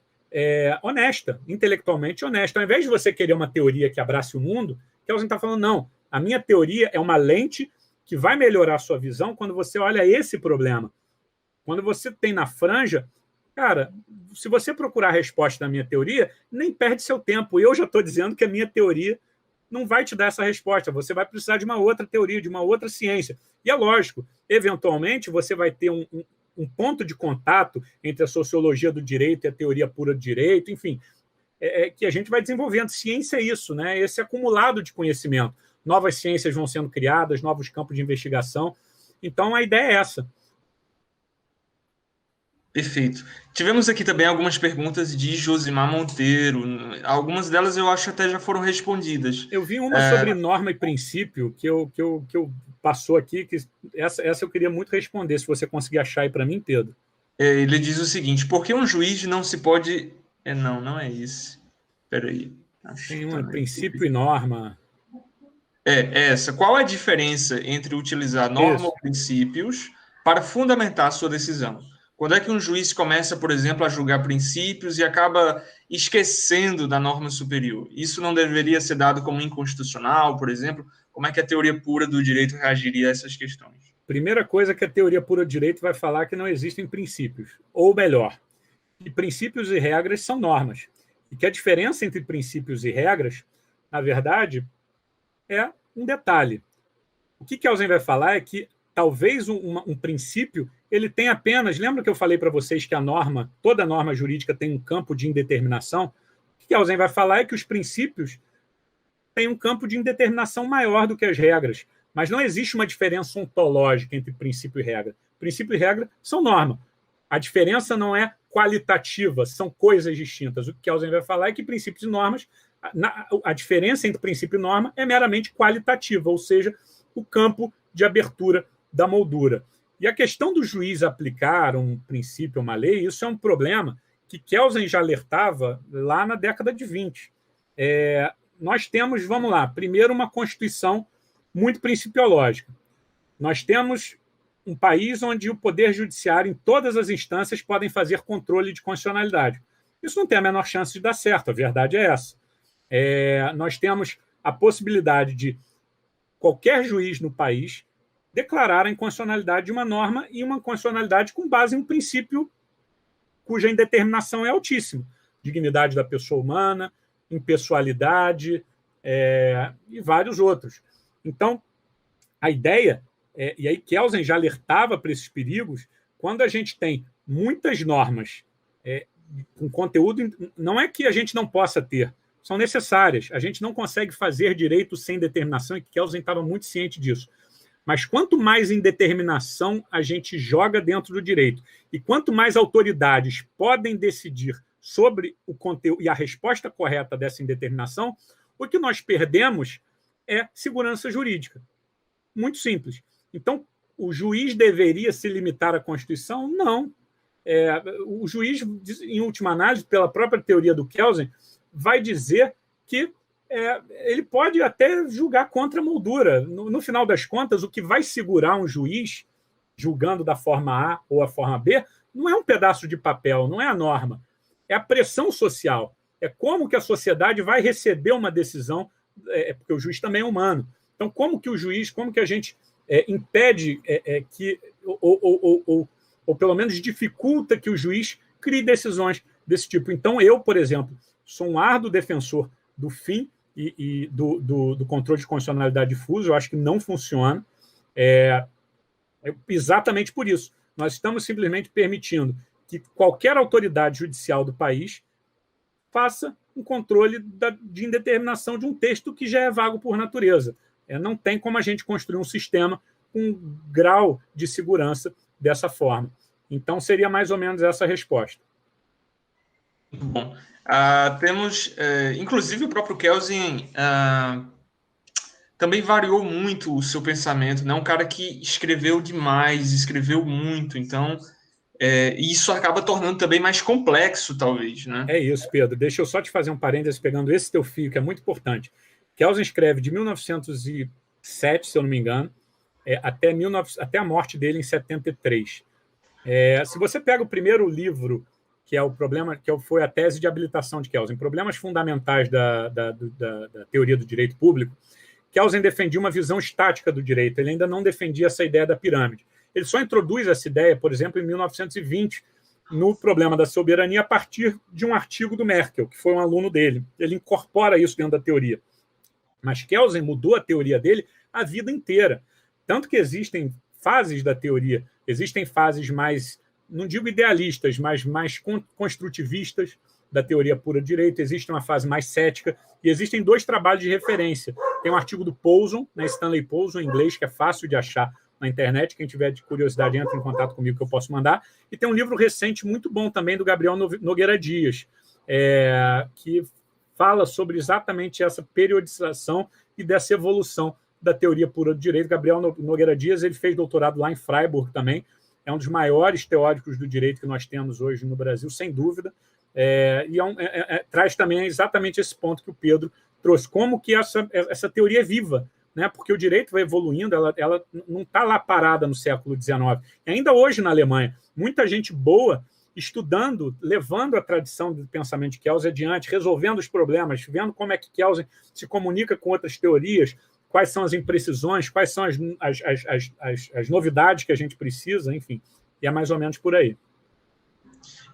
honesta, intelectualmente honesta. Ao invés de você querer uma teoria que abrace o mundo, Kelsen está falando, não, a minha teoria é uma lente que vai melhorar a sua visão quando você olha esse problema. Quando você tem na franja, cara, se você procurar a resposta da minha teoria, nem perde seu tempo. Eu já estou dizendo que a minha teoria não vai te dar essa resposta. Você vai precisar de uma outra teoria, de uma outra ciência. E é lógico, eventualmente você vai ter um ponto de contato entre a sociologia do direito e a teoria pura do direito, enfim, que a gente vai desenvolvendo. Ciência é isso, né? Esse acumulado de conhecimento. Novas ciências vão sendo criadas, novos campos de investigação. Então, a ideia é essa. Perfeito. Tivemos aqui também algumas perguntas de Josimar Monteiro. Algumas delas eu acho até já foram respondidas. Eu vi uma sobre norma e princípio que eu passou aqui, que essa eu queria muito responder, se você conseguir achar aí para mim, Pedro. Ele diz o seguinte, por que um juiz não se pode... Não é isso. Espera aí. Tem um princípio e norma. Essa. Qual é a diferença entre utilizar norma ou princípios para fundamentar a sua decisão? Quando é que um juiz começa, por exemplo, a julgar princípios e acaba esquecendo da norma superior? Isso não deveria ser dado como inconstitucional, por exemplo? Como é que a teoria pura do direito reagiria a essas questões? Primeira coisa que a teoria pura do direito vai falar que não existem princípios. Ou melhor, que princípios e regras são normas. E que a diferença entre princípios e regras, na verdade, é um detalhe. O que Kelsen vai falar é que talvez um princípio ele tem apenas... Lembra que eu falei para vocês que toda norma jurídica tem um campo de indeterminação? O que Kelsen vai falar é que os princípios têm um campo de indeterminação maior do que as regras. Mas não existe uma diferença ontológica entre princípio e regra. Princípio e regra são norma. A diferença não é qualitativa, são coisas distintas. O que Kelsen vai falar é que princípios e normas, a diferença entre princípio e norma é meramente qualitativa, ou seja, o campo de abertura da moldura. E a questão do juiz aplicar um princípio, uma lei, isso é um problema que Kelsen já alertava lá na década de 20. Nós temos, vamos lá, primeiro uma Constituição muito principiológica. Nós temos um país onde o Poder Judiciário, em todas as instâncias, podem fazer controle de constitucionalidade. Isso não tem a menor chance de dar certo, a verdade é essa. Nós temos a possibilidade de qualquer juiz no país declarar a inconstitucionalidade de uma norma e uma constitucionalidade com base em um princípio cuja indeterminação é altíssima. Dignidade da pessoa humana, impessoalidade e vários outros. Então, a ideia, e aí Kelsen já alertava para esses perigos, quando a gente tem muitas normas com conteúdo, não é que a gente não possa ter, são necessárias. A gente não consegue fazer direito sem determinação, e Kelsen estava muito ciente disso. Mas quanto mais indeterminação a gente joga dentro do direito, e quanto mais autoridades podem decidir sobre o conteúdo e a resposta correta dessa indeterminação, o que nós perdemos é segurança jurídica. Muito simples. Então, o juiz deveria se limitar à Constituição? Não. O juiz, em última análise, pela própria teoria do Kelsen, vai dizer que ele pode até julgar contra a moldura. No final das contas, o que vai segurar um juiz, julgando da forma A ou a forma B, não é um pedaço de papel, não é a norma. É a pressão social. É como que a sociedade vai receber uma decisão, porque o juiz também é humano. Então, como que o juiz, como que a gente impede que, ou pelo menos dificulta que o juiz crie decisões desse tipo? Então, eu, por exemplo, sou um árduo defensor do fim e do controle de constitucionalidade difuso. Eu acho que não funciona. Exatamente por isso. Nós estamos simplesmente permitindo que qualquer autoridade judicial do país faça um controle de indeterminação de um texto que já é vago por natureza. Não tem como a gente construir um sistema com um grau de segurança dessa forma. Então, seria mais ou menos essa a resposta. Muito bom. Temos, inclusive, o próprio Kelsen também variou muito o seu pensamento, né? Um cara que escreveu demais, escreveu muito, então isso acaba tornando também mais complexo, talvez, né? É isso, Pedro. Deixa eu só te fazer um parênteses pegando esse teu fio, que é muito importante. Kelsen escreve de 1907, se eu não me engano, até a morte dele em 73. Se você pega o primeiro livro, que é o problema, que foi a tese de habilitação de Kelsen, Problemas Fundamentais da Teoria do Direito Público, Kelsen defendia uma visão estática do direito, ele ainda não defendia essa ideia da pirâmide. Ele só introduz essa ideia, por exemplo, em 1920, no Problema da Soberania, a partir de um artigo do Merkel, que foi um aluno dele. Ele incorpora isso dentro da teoria. Mas Kelsen mudou a teoria dele a vida inteira. Tanto que existem fases da teoria, existem fases mais, não digo idealistas, mas mais construtivistas da teoria pura do direito, existe uma fase mais cética, e existem 2 trabalhos de referência. Tem um artigo do Poulson, né, Stanley Poulson, em inglês, que é fácil de achar na internet, quem tiver de curiosidade entra em contato comigo que eu posso mandar, e tem um livro recente muito bom também do Gabriel Nogueira Dias, que fala sobre exatamente essa periodização e dessa evolução da teoria pura do direito. Gabriel Nogueira Dias, ele fez doutorado lá em Freiburg também, é um dos maiores teóricos do direito que nós temos hoje no Brasil, sem dúvida, e traz também exatamente esse ponto que o Pedro trouxe, como que essa teoria é viva, né? Porque o direito vai evoluindo, ela não está lá parada no século XIX. E ainda hoje na Alemanha, muita gente boa estudando, levando a tradição do pensamento de Kelsen adiante, resolvendo os problemas, vendo como é que Kelsen se comunica com outras teorias, quais são as imprecisões, quais são as novidades que a gente precisa, enfim, e é mais ou menos por aí.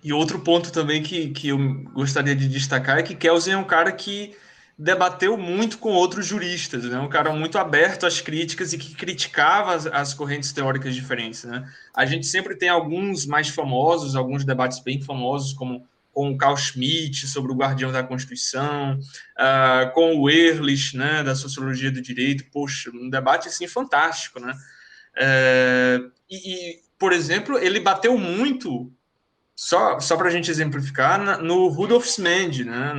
E outro ponto também que eu gostaria de destacar é que Kelsen é um cara que debateu muito com outros juristas, né? Um cara muito aberto às críticas e que criticava as correntes teóricas diferentes, né? A gente sempre tem alguns mais famosos, alguns debates bem famosos, como com o Carl Schmitt sobre o Guardião da Constituição, com o Ehrlich, né, da Sociologia do Direito. Poxa, um debate assim fantástico, né? Por exemplo, ele bateu muito, só para a gente exemplificar, no Rudolf Smend, né,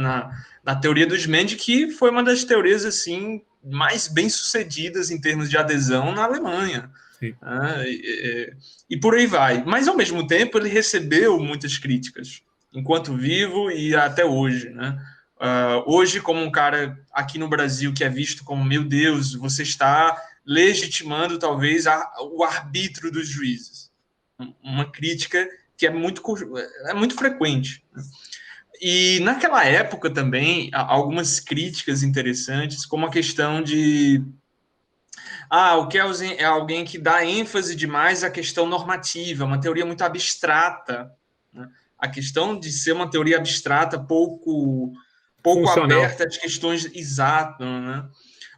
na teoria do Smend, que foi uma das teorias assim mais bem-sucedidas em termos de adesão na Alemanha. E por aí vai. Mas, ao mesmo tempo, ele recebeu muitas críticas, enquanto vivo e até hoje, né? Hoje, como um cara aqui no Brasil que é visto como, meu Deus, você está legitimando, talvez, o arbítrio dos juízes. Uma crítica que é muito frequente. E naquela época também, algumas críticas interessantes, como a questão de o Kelsen é alguém que dá ênfase demais à questão normativa, uma teoria muito abstrata, né? A questão de ser uma teoria abstrata pouco aberta às questões exatas, né?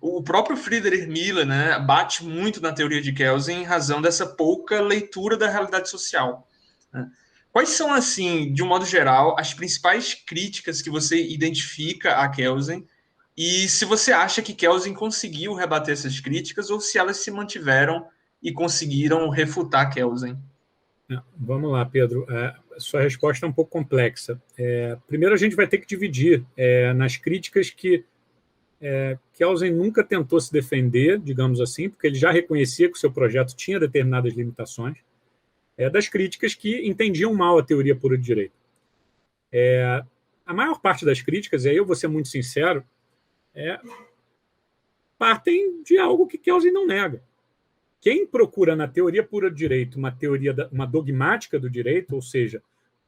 O próprio Friedrich Miller, né, bate muito na teoria de Kelsen em razão dessa pouca leitura da realidade social, né? Quais são, assim, de um modo geral, as principais críticas que você identifica a Kelsen, e se você acha que Kelsen conseguiu rebater essas críticas ou se elas se mantiveram e conseguiram refutar Kelsen? Vamos lá, Pedro. Sua resposta é um pouco complexa. Primeiro, a gente vai ter que dividir nas críticas que Kelsen nunca tentou se defender, digamos assim, porque ele já reconhecia que o seu projeto tinha determinadas limitações, das críticas que entendiam mal a teoria pura de direito. A maior parte das críticas, e aí eu vou ser muito sincero, partem de algo que Kelsen não nega. Quem procura na teoria pura do direito uma dogmática do direito, ou seja,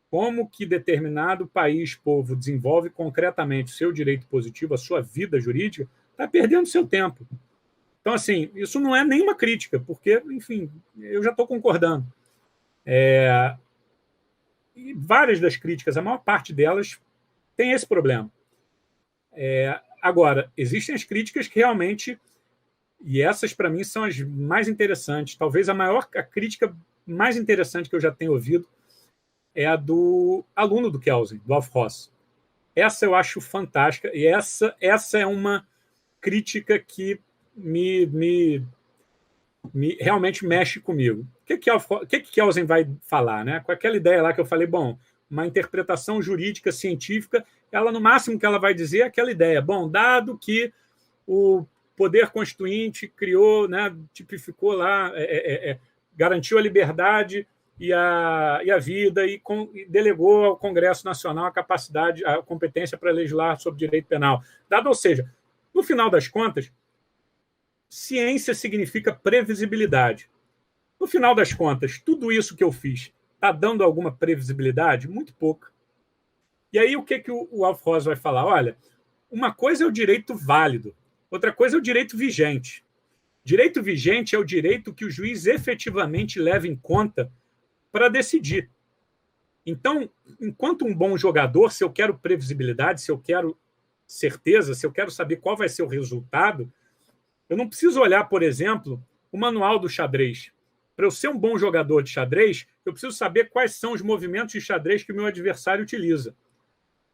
como que determinado país, povo, desenvolve concretamente o seu direito positivo, a sua vida jurídica, está perdendo seu tempo. Então, assim, isso não é nenhuma crítica, porque, enfim, eu já estou concordando. E várias das críticas, a maior parte delas, tem esse problema. Agora, existem as críticas que realmente, e essas para mim são as mais interessantes, talvez a crítica mais interessante que eu já tenho ouvido é a do aluno do Kelsen, do Alf Ross. Essa eu acho fantástica, e essa é uma crítica que realmente mexe comigo. O que Kelsen vai falar, né? Com aquela ideia lá que eu falei, bom, uma interpretação jurídica científica, ela no máximo que ela vai dizer é aquela ideia, bom, dado que o poder constituinte criou, né, tipificou lá, garantiu a liberdade e a vida e delegou ao Congresso Nacional a competência para legislar sobre direito penal. Ou seja, no final das contas, ciência significa previsibilidade. No final das contas, tudo isso que eu fiz está dando alguma previsibilidade? Muito pouca. E aí o que o Alf Ross vai falar? Olha, uma coisa é o direito válido, outra coisa é o direito vigente. Direito vigente é o direito que o juiz efetivamente leva em conta para decidir. Então, enquanto um bom jogador, se eu quero previsibilidade, se eu quero certeza, se eu quero saber qual vai ser o resultado, eu não preciso olhar, por exemplo, o manual do xadrez. Para eu ser um bom jogador de xadrez, eu preciso saber quais são os movimentos de xadrez que o meu adversário utiliza.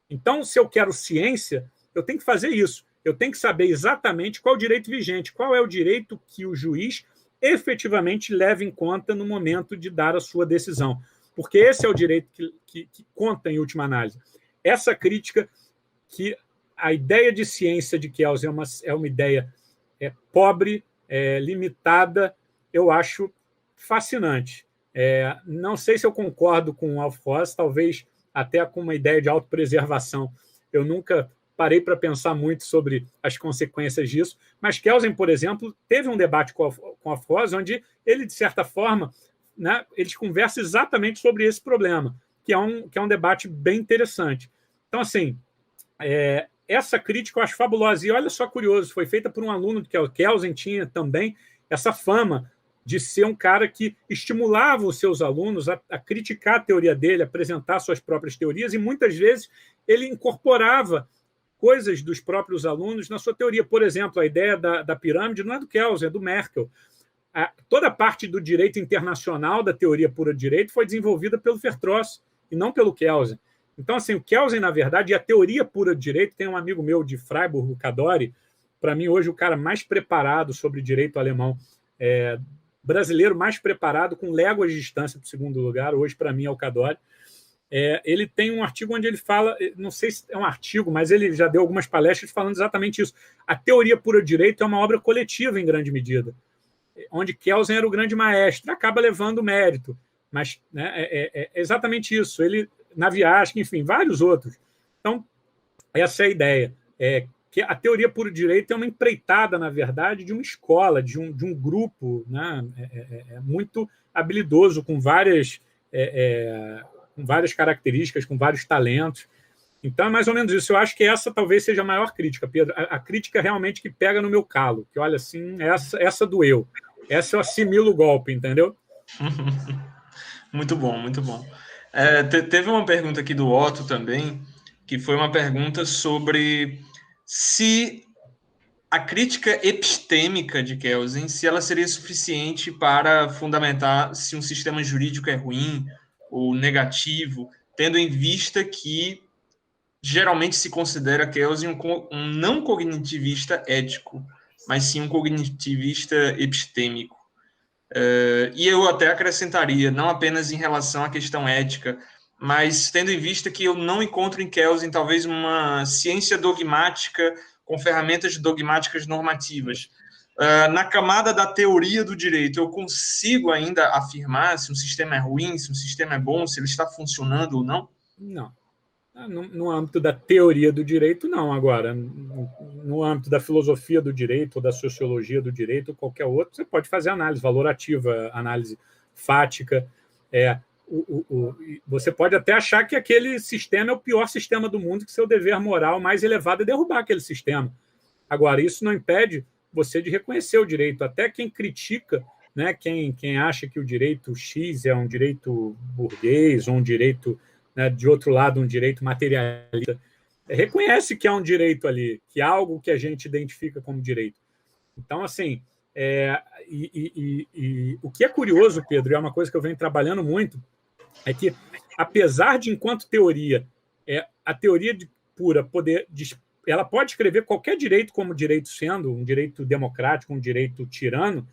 Então, se eu quero ciência, eu tenho que fazer isso. Eu tenho que saber exatamente qual é o direito vigente, qual é o direito que o juiz efetivamente leva em conta no momento de dar a sua decisão. Porque esse é o direito que conta em última análise. Essa crítica que a ideia de ciência de Kelsen é uma ideia pobre, limitada, eu acho fascinante. Não sei se eu concordo com o Alf Ross, talvez até com uma ideia de autopreservação. Eu nunca parei para pensar muito sobre as consequências disso, mas Kelsen, por exemplo, teve um debate com o Alf Ross, onde ele, de certa forma, né, eles conversam exatamente sobre esse problema, que é um debate bem interessante. Então, assim, essa crítica eu acho fabulosa. E olha só, curioso, foi feita por um aluno que o Kelsen tinha também essa fama de ser um cara que estimulava os seus alunos a criticar a teoria dele, apresentar suas próprias teorias, e muitas vezes ele incorporava coisas dos próprios alunos na sua teoria. Por exemplo, a ideia da pirâmide não é do Kelsen, é do Merkel. Toda a parte do direito internacional, da teoria pura de direito, foi desenvolvida pelo Vertross e não pelo Kelsen. Então, assim, o Kelsen, na verdade, e a teoria pura de direito, tem um amigo meu de Freiburg, o Cadori, para mim, hoje, o cara mais preparado sobre direito alemão, brasileiro mais preparado, com léguas de distância para o segundo lugar, hoje, para mim, é o Cadori. Ele tem um artigo onde ele fala, não sei se é um artigo, mas ele já deu algumas palestras falando exatamente isso. A teoria pura de direito é uma obra coletiva, em grande medida, onde Kelsen era o grande maestro, acaba levando mérito, mas né, é exatamente isso. Ele, Naviarsky, enfim, vários outros. Então, essa é a ideia. Que a teoria pura de direito é uma empreitada, na verdade, de uma escola, de um grupo, né, muito habilidoso, com várias características, com vários talentos. Então, é mais ou menos isso. Eu acho que essa talvez seja a maior crítica, Pedro. A crítica realmente que pega no meu calo, que olha assim, essa doeu. Essa eu assimilo o golpe, entendeu? Muito bom, muito bom. Teve uma pergunta aqui do Otto também, que foi uma pergunta sobre se a crítica epistêmica de Kelsen, se ela seria suficiente para fundamentar se um sistema jurídico é ruim ou negativo, tendo em vista que geralmente se considera Kelsen um não cognitivista ético, mas sim um cognitivista epistêmico. E eu até acrescentaria, não apenas em relação à questão ética, mas tendo em vista que eu não encontro em Kelsen talvez uma ciência dogmática com ferramentas dogmáticas normativas. Na camada da teoria do direito, eu consigo ainda afirmar se um sistema é ruim, se um sistema é bom, se ele está funcionando ou não? Não. No âmbito da teoria do direito, não. Agora, no âmbito da filosofia do direito, ou da sociologia do direito, ou qualquer outro, você pode fazer análise valorativa, análise fática. Você pode até achar que aquele sistema é o pior sistema do mundo, que seu dever moral mais elevado é derrubar aquele sistema. Agora, isso não impede você de reconhecer o direito. Até quem critica, né, quem acha que o direito X é um direito burguês, ou um direito, né, de outro lado, um direito materialista, reconhece que há um direito ali, que há algo que a gente identifica como direito. Então, assim, o que é curioso, Pedro, e é uma coisa que eu venho trabalhando muito, é que, apesar de, enquanto teoria, a teoria pura ela pode escrever qualquer direito como direito sendo um direito democrático, um direito tirano,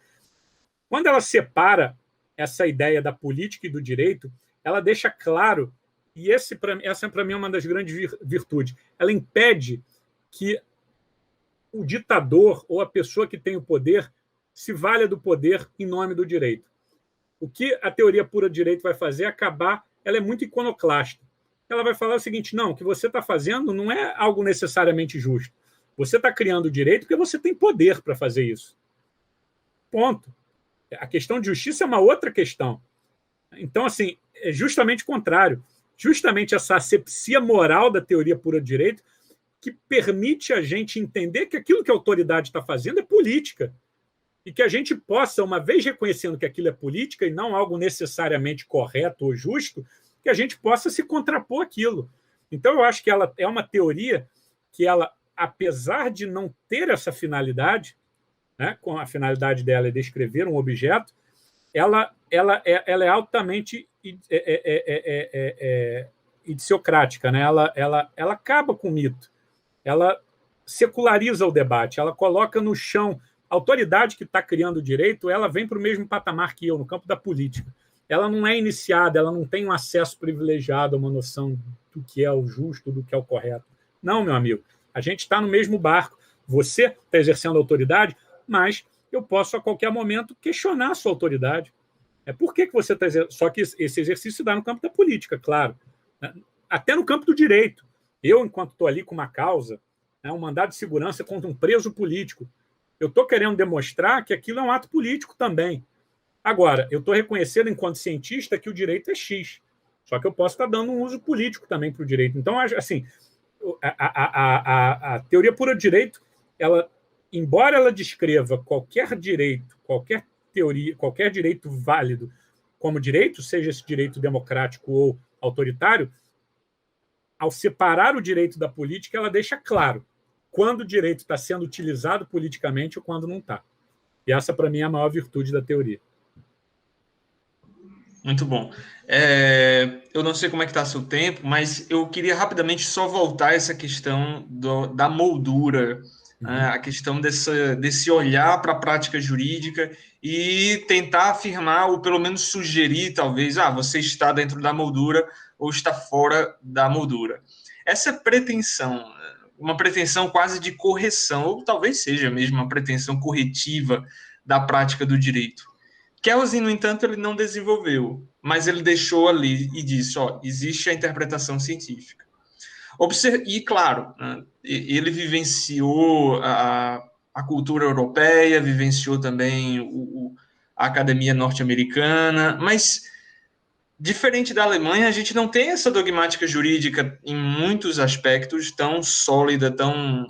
quando ela separa essa ideia da política e do direito, ela deixa claro, e essa para mim é uma das grandes virtudes, ela impede que o ditador ou a pessoa que tem o poder se valha do poder em nome do direito. O que a teoria pura de direito vai fazer é acabar, ela é muito iconoclasta. Ela vai falar o seguinte, não, o que você está fazendo não é algo necessariamente justo. Você está criando o direito porque você tem poder para fazer isso. ponto. A questão de justiça é uma outra questão. Então, assim, é justamente o contrário. Justamente essa asepsia moral da teoria pura do direito que permite a gente entender que aquilo que a autoridade está fazendo é política. E que a gente possa, uma vez reconhecendo que aquilo é política e não algo necessariamente correto ou justo, que a gente possa se contrapor aquilo. Então, eu acho que ela é uma teoria que ela, apesar de não ter essa finalidade, né, com a finalidade dela é descrever um objeto, ela é altamente idiossincrática, né? Ela acaba com o mito, ela seculariza o debate, ela coloca no chão a autoridade que está criando o direito, ela vem para o mesmo patamar que eu, no campo da política. Ela não é iniciada, ela não tem um acesso privilegiado a uma noção do que é o justo, do que é o correto. Não, meu amigo, a gente está no mesmo barco. Você está exercendo autoridade, mas eu posso a qualquer momento questionar a sua autoridade. Por que você está exercendo? Só que esse exercício se dá no campo da política, claro. Até no campo do direito. Eu, enquanto estou ali com uma causa, um mandado de segurança contra um preso político, eu estou querendo demonstrar que aquilo é um ato político também. Agora, eu estou reconhecendo, enquanto cientista, que o direito é X. Só que eu posso estar dando um uso político também para o direito. Então, assim, a teoria pura do direito, ela, embora ela descreva qualquer direito, qualquer teoria, qualquer direito válido como direito, seja esse direito democrático ou autoritário, ao separar o direito da política, ela deixa claro quando o direito está sendo utilizado politicamente ou quando não está. E essa, para mim, é a maior virtude da teoria. Muito bom. Eu não sei como é que está seu tempo, mas eu queria rapidamente só voltar a essa questão da moldura, a questão desse olhar para a prática jurídica e tentar afirmar, ou pelo menos sugerir, talvez, você está dentro da moldura ou está fora da moldura. Essa pretensão, uma pretensão quase de correção, ou talvez seja mesmo uma pretensão corretiva da prática do direito. Kelsen, no entanto, ele não desenvolveu, mas ele deixou ali e disse, existe a interpretação científica. E, claro, ele vivenciou a cultura europeia, vivenciou também a academia norte-americana, mas, diferente da Alemanha, a gente não tem essa dogmática jurídica em muitos aspectos tão sólida, tão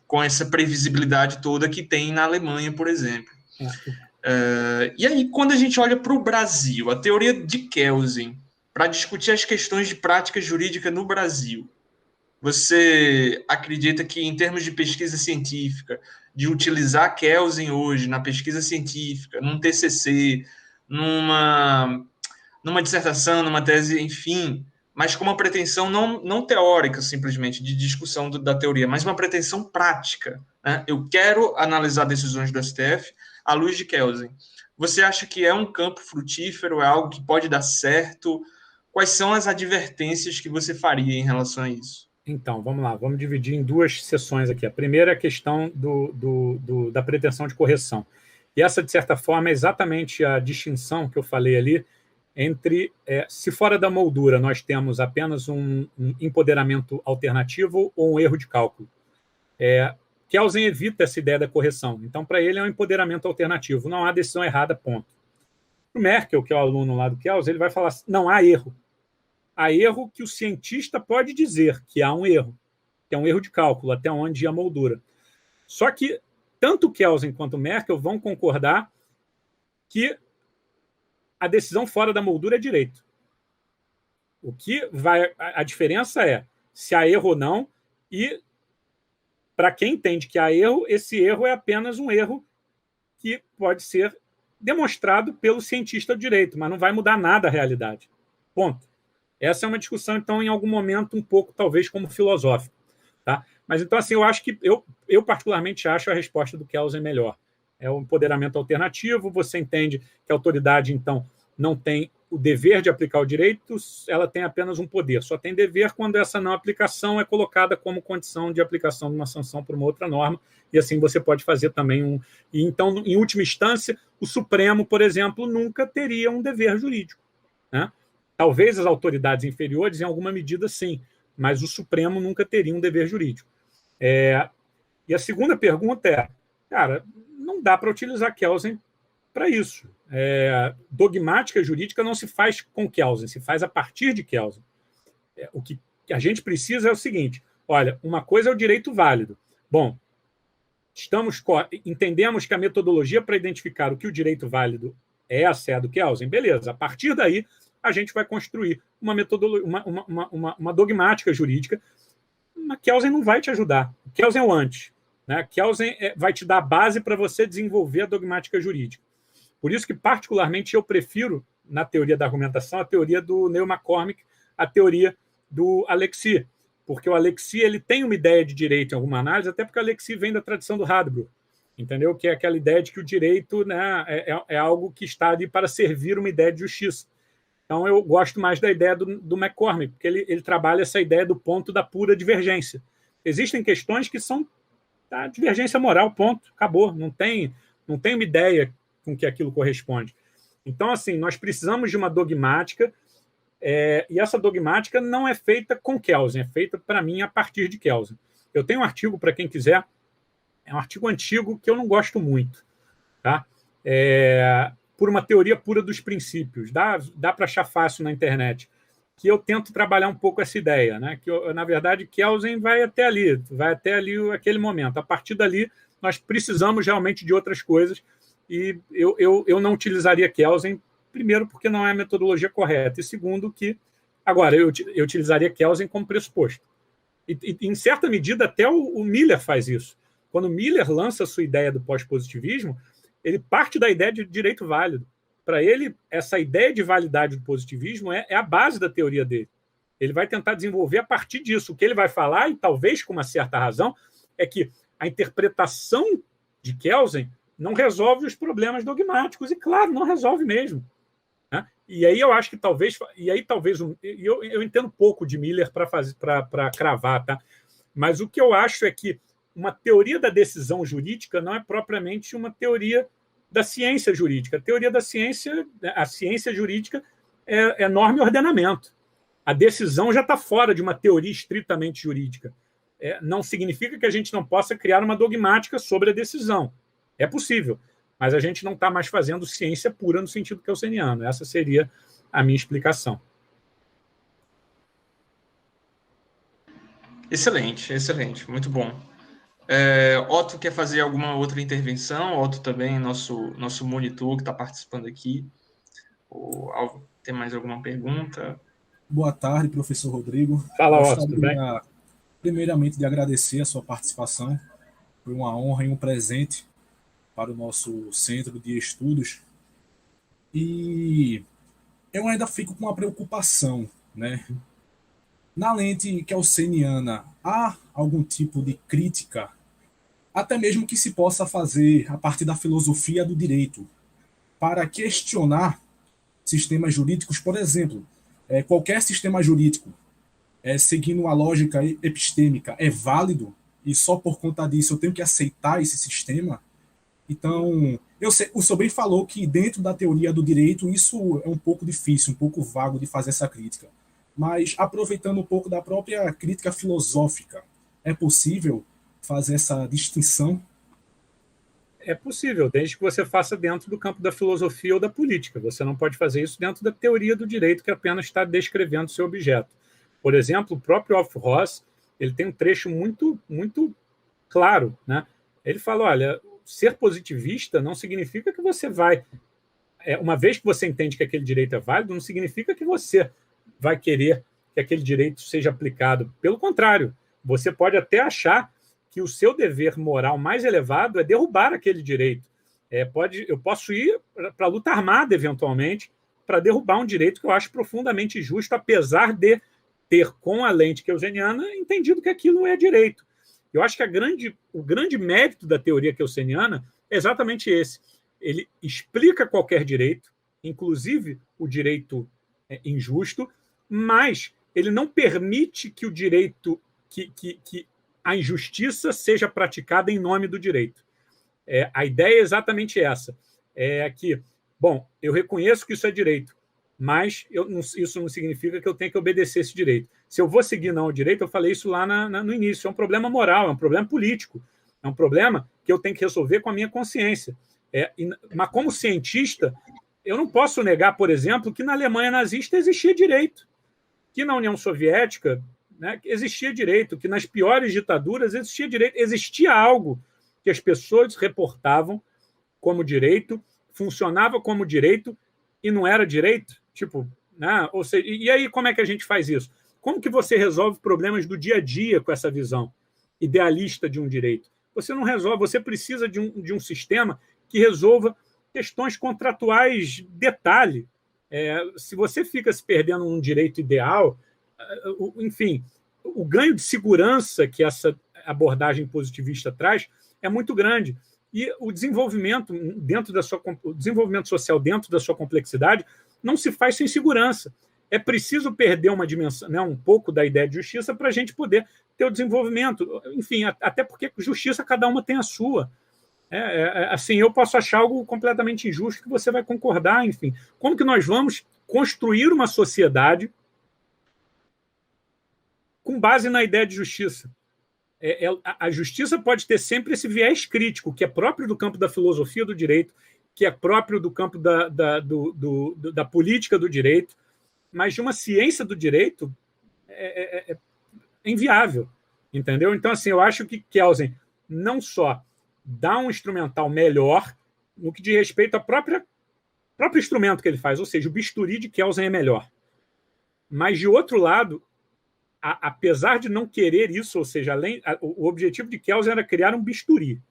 com essa previsibilidade toda que tem na Alemanha, por exemplo. E aí, quando a gente olha para o Brasil, a teoria de Kelsen, para discutir as questões de prática jurídica no Brasil, você acredita que, em termos de pesquisa científica, de utilizar Kelsen hoje na pesquisa científica, num TCC, numa dissertação, numa tese, enfim, mas com uma pretensão não teórica, simplesmente, de discussão da teoria, mas uma pretensão prática, né? Eu quero analisar decisões do STF à luz de Kelsen. Você acha que é um campo frutífero, é algo que pode dar certo? Quais são as advertências que você faria em relação a isso? Então, vamos lá, vamos dividir em duas sessões aqui. A primeira é a questão da pretensão de correção. E essa, de certa forma, é exatamente a distinção que eu falei ali entre, se fora da moldura nós temos apenas um empoderamento alternativo ou um erro de cálculo. Kelsen evita essa ideia da correção. Então, para ele, é um empoderamento alternativo. Não há decisão errada, ponto. O Merkel, que é o aluno lá do Kelsen, ele vai falar assim, não há erro. Há erro que o cientista pode dizer que há um erro, que é um erro de cálculo, até onde ia a moldura. Só que tanto Kelsen quanto Merkel vão concordar que a decisão fora da moldura é direito. A diferença é se há erro ou não, e para quem entende que há erro, esse erro é apenas um erro que pode ser demonstrado pelo cientista do direito, mas não vai mudar nada a realidade. Ponto. Essa é uma discussão, então, em algum momento, um pouco, talvez, como filosófica. Tá? Mas, então, assim, eu acho que, eu particularmente acho a resposta do Kelsen melhor. É o empoderamento alternativo, você entende que a autoridade, então, não tem o dever de aplicar o direito, ela tem apenas um poder. Só tem dever quando essa não aplicação é colocada como condição de aplicação de uma sanção por uma outra norma, e assim você pode fazer também E, então, em última instância, o Supremo, por exemplo, nunca teria um dever jurídico, né? Talvez as autoridades inferiores, em alguma medida, sim, mas o Supremo nunca teria um dever jurídico. E a segunda pergunta cara, não dá para utilizar Kelsen para isso. Dogmática jurídica não se faz com Kelsen, se faz a partir de Kelsen. O que a gente precisa é o seguinte: olha, uma coisa é o direito válido. Bom, entendemos que a metodologia para identificar o que o direito válido é a do Kelsen, beleza. A partir daí, a gente vai construir uma metodologia, uma dogmática jurídica. Mas Kelsen não vai te ajudar. Kelsen é o antes. Né? Kelsen vai te dar a base para você desenvolver a dogmática jurídica. Por isso que, particularmente, eu prefiro, na teoria da argumentação, a teoria do Neil McCormick, a teoria do Alexis. Porque o Alexis ele tem uma ideia de direito em alguma análise, até porque o Alexis vem da tradição do Radbruch, entendeu? Que é aquela ideia de que o direito, né, é algo que está ali para servir uma ideia de justiça. Então, eu gosto mais da ideia do McCormick, porque ele trabalha essa ideia do ponto da pura divergência. Existem questões que são da divergência moral, ponto, acabou. Não tem uma ideia com que aquilo corresponde. Então, assim, nós precisamos de uma dogmática, e essa dogmática não é feita com Kelsen, é feita, para mim, a partir de Kelsen. Eu tenho um artigo, para quem quiser, é um artigo antigo que eu não gosto muito, tá? Por uma teoria pura dos princípios. Dá para achar fácil na internet. Que eu tento trabalhar um pouco essa ideia, né? Que, na verdade, Kelsen vai até ali aquele momento. A partir dali, nós precisamos realmente de outras coisas, e eu não utilizaria Kelsen, primeiro, porque não é a metodologia correta, e segundo, que agora eu utilizaria Kelsen como pressuposto. E em certa medida, até o Miller faz isso. Quando Miller lança a sua ideia do pós-positivismo, ele parte da ideia de direito válido. Para ele, essa ideia de validade do positivismo é a base da teoria dele. Ele vai tentar desenvolver a partir disso. O que ele vai falar, e talvez com uma certa razão, é que a interpretação de Kelsen não resolve os problemas dogmáticos. E, claro, não resolve mesmo. Né? E aí eu acho que talvez... Eu entendo pouco de Miller para cravar, tá? Mas o que eu acho é que uma teoria da decisão jurídica não é propriamente uma teoria da ciência jurídica. A teoria da ciência, a ciência jurídica é norma e ordenamento. A decisão já está fora de uma teoria estritamente jurídica. Não significa que a gente não possa criar uma dogmática sobre a decisão. É possível, mas a gente não está mais fazendo ciência pura no sentido kelseniano. Essa seria a minha explicação. Excelente, excelente, muito bom. Otto quer fazer alguma outra intervenção? Otto também, nosso monitor que está participando aqui. Tem mais alguma pergunta? Boa tarde, professor Rodrigo. Fala, Otto, tudo bem? Primeiramente, de agradecer a sua participação. Foi uma honra e um presente para o nosso centro de estudos. E eu ainda fico com uma preocupação, né? Na lente kelseniana, há algum tipo de crítica, até mesmo que se possa fazer a partir da filosofia do direito, para questionar sistemas jurídicos? Por exemplo, qualquer sistema jurídico, seguindo a lógica epistêmica, é válido, e só por conta disso eu tenho que aceitar esse sistema? Então, o senhor bem falou que dentro da teoria do direito isso é um pouco difícil, um pouco vago de fazer essa crítica. Mas, aproveitando um pouco da própria crítica filosófica, é possível fazer essa distinção? É possível, desde que você faça dentro do campo da filosofia ou da política. Você não pode fazer isso dentro da teoria do direito, que apenas está descrevendo seu objeto. Por exemplo, o próprio Alf Ross, ele tem um trecho muito, muito claro, né? Ele fala, olha, ser positivista não significa que você vai... uma vez que você entende que aquele direito é válido, não significa que você vai querer que aquele direito seja aplicado. Pelo contrário, você pode até achar que o seu dever moral mais elevado é derrubar aquele direito. Eu posso ir para a luta armada, eventualmente, para derrubar um direito que eu acho profundamente justo, apesar de ter, com a lente kelseniana, entendido que aquilo é direito. Eu acho que o grande mérito da teoria kelseniana é exatamente esse. Ele explica qualquer direito, inclusive o direito injusto, mas ele não permite que o direito, que a injustiça seja praticada em nome do direito. A ideia é exatamente essa. Que, bom, eu reconheço que isso é direito, mas isso não significa que eu tenha que obedecer esse direito. Se eu vou seguir não o direito, eu falei isso lá no início, é um problema moral, é um problema político, é um problema que eu tenho que resolver com a minha consciência. Mas, como cientista, eu não posso negar, por exemplo, que na Alemanha nazista existia direito, que na União Soviética, né, existia direito, que nas piores ditaduras existia direito, existia algo que as pessoas reportavam como direito, funcionava como direito e não era direito. Tipo, né? Ou seja, e aí como é que a gente faz isso? Como que você resolve problemas do dia a dia com essa visão idealista de um direito? Você não resolve, você precisa de um sistema que resolva questões contratuais detalhe. Se você fica se perdendo num direito ideal, enfim, o ganho de segurança que essa abordagem positivista traz é muito grande. E o desenvolvimento o desenvolvimento social dentro da sua complexidade não se faz sem segurança. É preciso perder uma dimensão, né, um pouco da ideia de justiça para a gente poder ter o desenvolvimento. Enfim, até porque justiça cada uma tem a sua. Assim, eu posso achar algo completamente injusto que você vai concordar, enfim. Como que nós vamos construir uma sociedade com base na ideia de justiça? A justiça pode ter sempre esse viés crítico, que é próprio do campo da filosofia do direito, que é próprio do campo da política do direito, mas de uma ciência do direito é inviável, entendeu? Então, assim, eu acho que Kelsen não só dá um instrumental melhor no que diz respeito ao próprio instrumento que ele faz, ou seja, o bisturi de Kelsen é melhor. Mas, de outro lado, apesar de não querer isso, ou seja, o objetivo de Kelsen era criar um bisturi.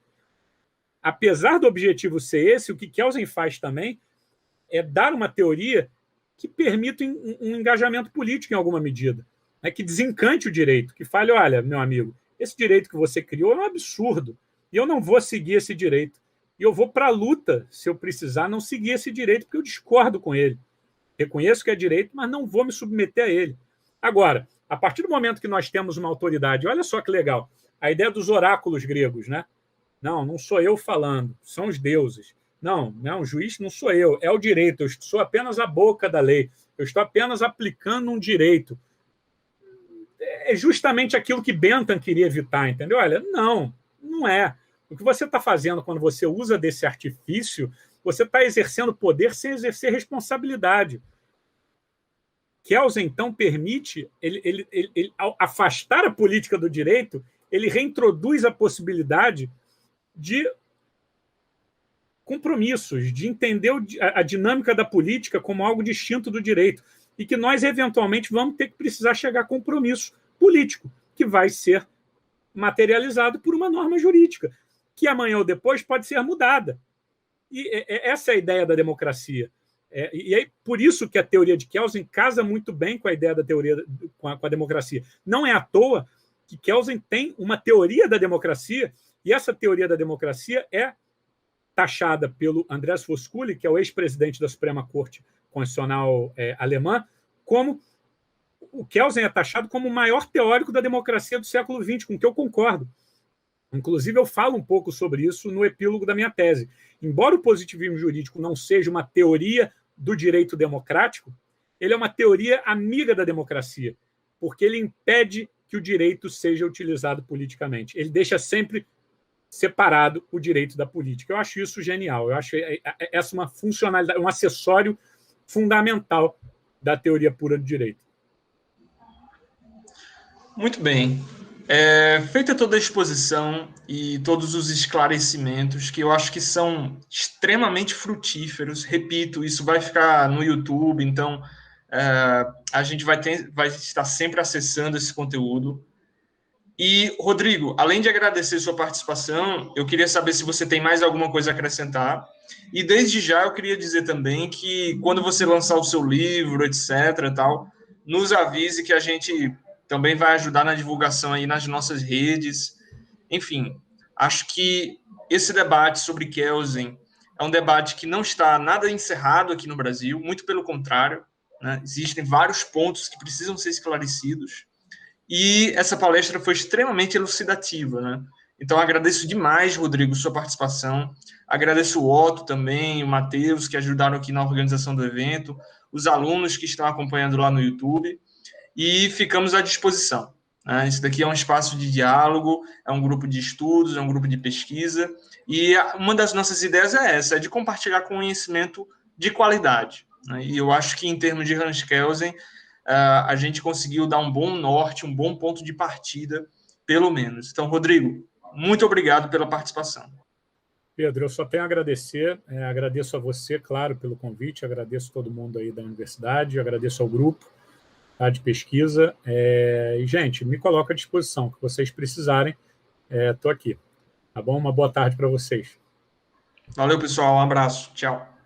Apesar do objetivo ser esse, o que Kelsen faz também é dar uma teoria que permita um engajamento político em alguma medida, né, que desencante o direito, que fale, olha, meu amigo, esse direito que você criou é um absurdo, e eu não vou seguir esse direito. E eu vou para a luta, se eu precisar, não seguir esse direito, porque eu discordo com ele. Reconheço que é direito, mas não vou me submeter a ele. Agora, a partir do momento que nós temos uma autoridade, olha só que legal, a ideia dos oráculos gregos, né? Não sou eu falando, são os deuses. Não, o juiz não sou eu, é o direito, eu sou apenas a boca da lei, eu estou apenas aplicando um direito. É justamente aquilo que Bentham queria evitar, entendeu? Olha, não é. O que você está fazendo quando você usa desse artifício, você está exercendo poder sem exercer responsabilidade. Kelsen, então, permite, ele, ao afastar a política do direito, ele reintroduz a possibilidade de compromissos, de entender a dinâmica da política como algo distinto do direito, e que nós, eventualmente, vamos ter que precisar chegar a compromisso político, que vai ser materializado por uma norma jurídica, que amanhã ou depois pode ser mudada. E essa é a ideia da democracia. E aí, por isso que a teoria de Kelsen casa muito bem com a ideia da teoria com a democracia. Não é à toa que Kelsen tem uma teoria da democracia, e essa teoria da democracia é taxada pelo Andreas Fosculi, que é o ex-presidente da Suprema Corte Constitucional alemã, como o Kelsen é taxado como o maior teórico da democracia do século XX, com que eu concordo. Inclusive, eu falo um pouco sobre isso no epílogo da minha tese. Embora o positivismo jurídico não seja uma teoria do direito democrático, ele é uma teoria amiga da democracia, porque ele impede que o direito seja utilizado politicamente. Ele deixa sempre separado o direito da política. Eu acho isso genial. Eu acho essa uma funcionalidade, um acessório fundamental da teoria pura do direito. Muito bem. Feita toda a exposição e todos os esclarecimentos, que eu acho que são extremamente frutíferos, repito, isso vai ficar no YouTube, então a gente vai estar sempre acessando esse conteúdo. E, Rodrigo, além de agradecer sua participação, eu queria saber se você tem mais alguma coisa a acrescentar. E desde já eu queria dizer também que quando você lançar o seu livro, etc., tal, nos avise que a gente também vai ajudar na divulgação aí nas nossas redes. Enfim, acho que esse debate sobre Kelsen é um debate que não está nada encerrado aqui no Brasil, muito pelo contrário, né? Existem vários pontos que precisam ser esclarecidos. E essa palestra foi extremamente elucidativa, né? Então, agradeço demais, Rodrigo, sua participação. Agradeço o Otto também, o Matheus, que ajudaram aqui na organização do evento, os alunos que estão acompanhando lá no YouTube. E ficamos à disposição, Isso daqui é um espaço de diálogo, é um grupo de estudos, é um grupo de pesquisa, e uma das nossas ideias é essa, é de compartilhar conhecimento de qualidade. E eu acho que, em termos de Hans Kelsen, a gente conseguiu dar um bom norte, um bom ponto de partida, pelo menos. Então, Rodrigo, muito obrigado pela participação. Pedro, eu só tenho a agradecer, agradeço a você, claro, pelo convite, agradeço todo mundo aí da universidade, agradeço ao grupo, tá, de pesquisa, e, gente, me coloco à disposição, que vocês precisarem, estou aqui, tá bom? Uma boa tarde para vocês. Valeu, pessoal, um abraço, tchau.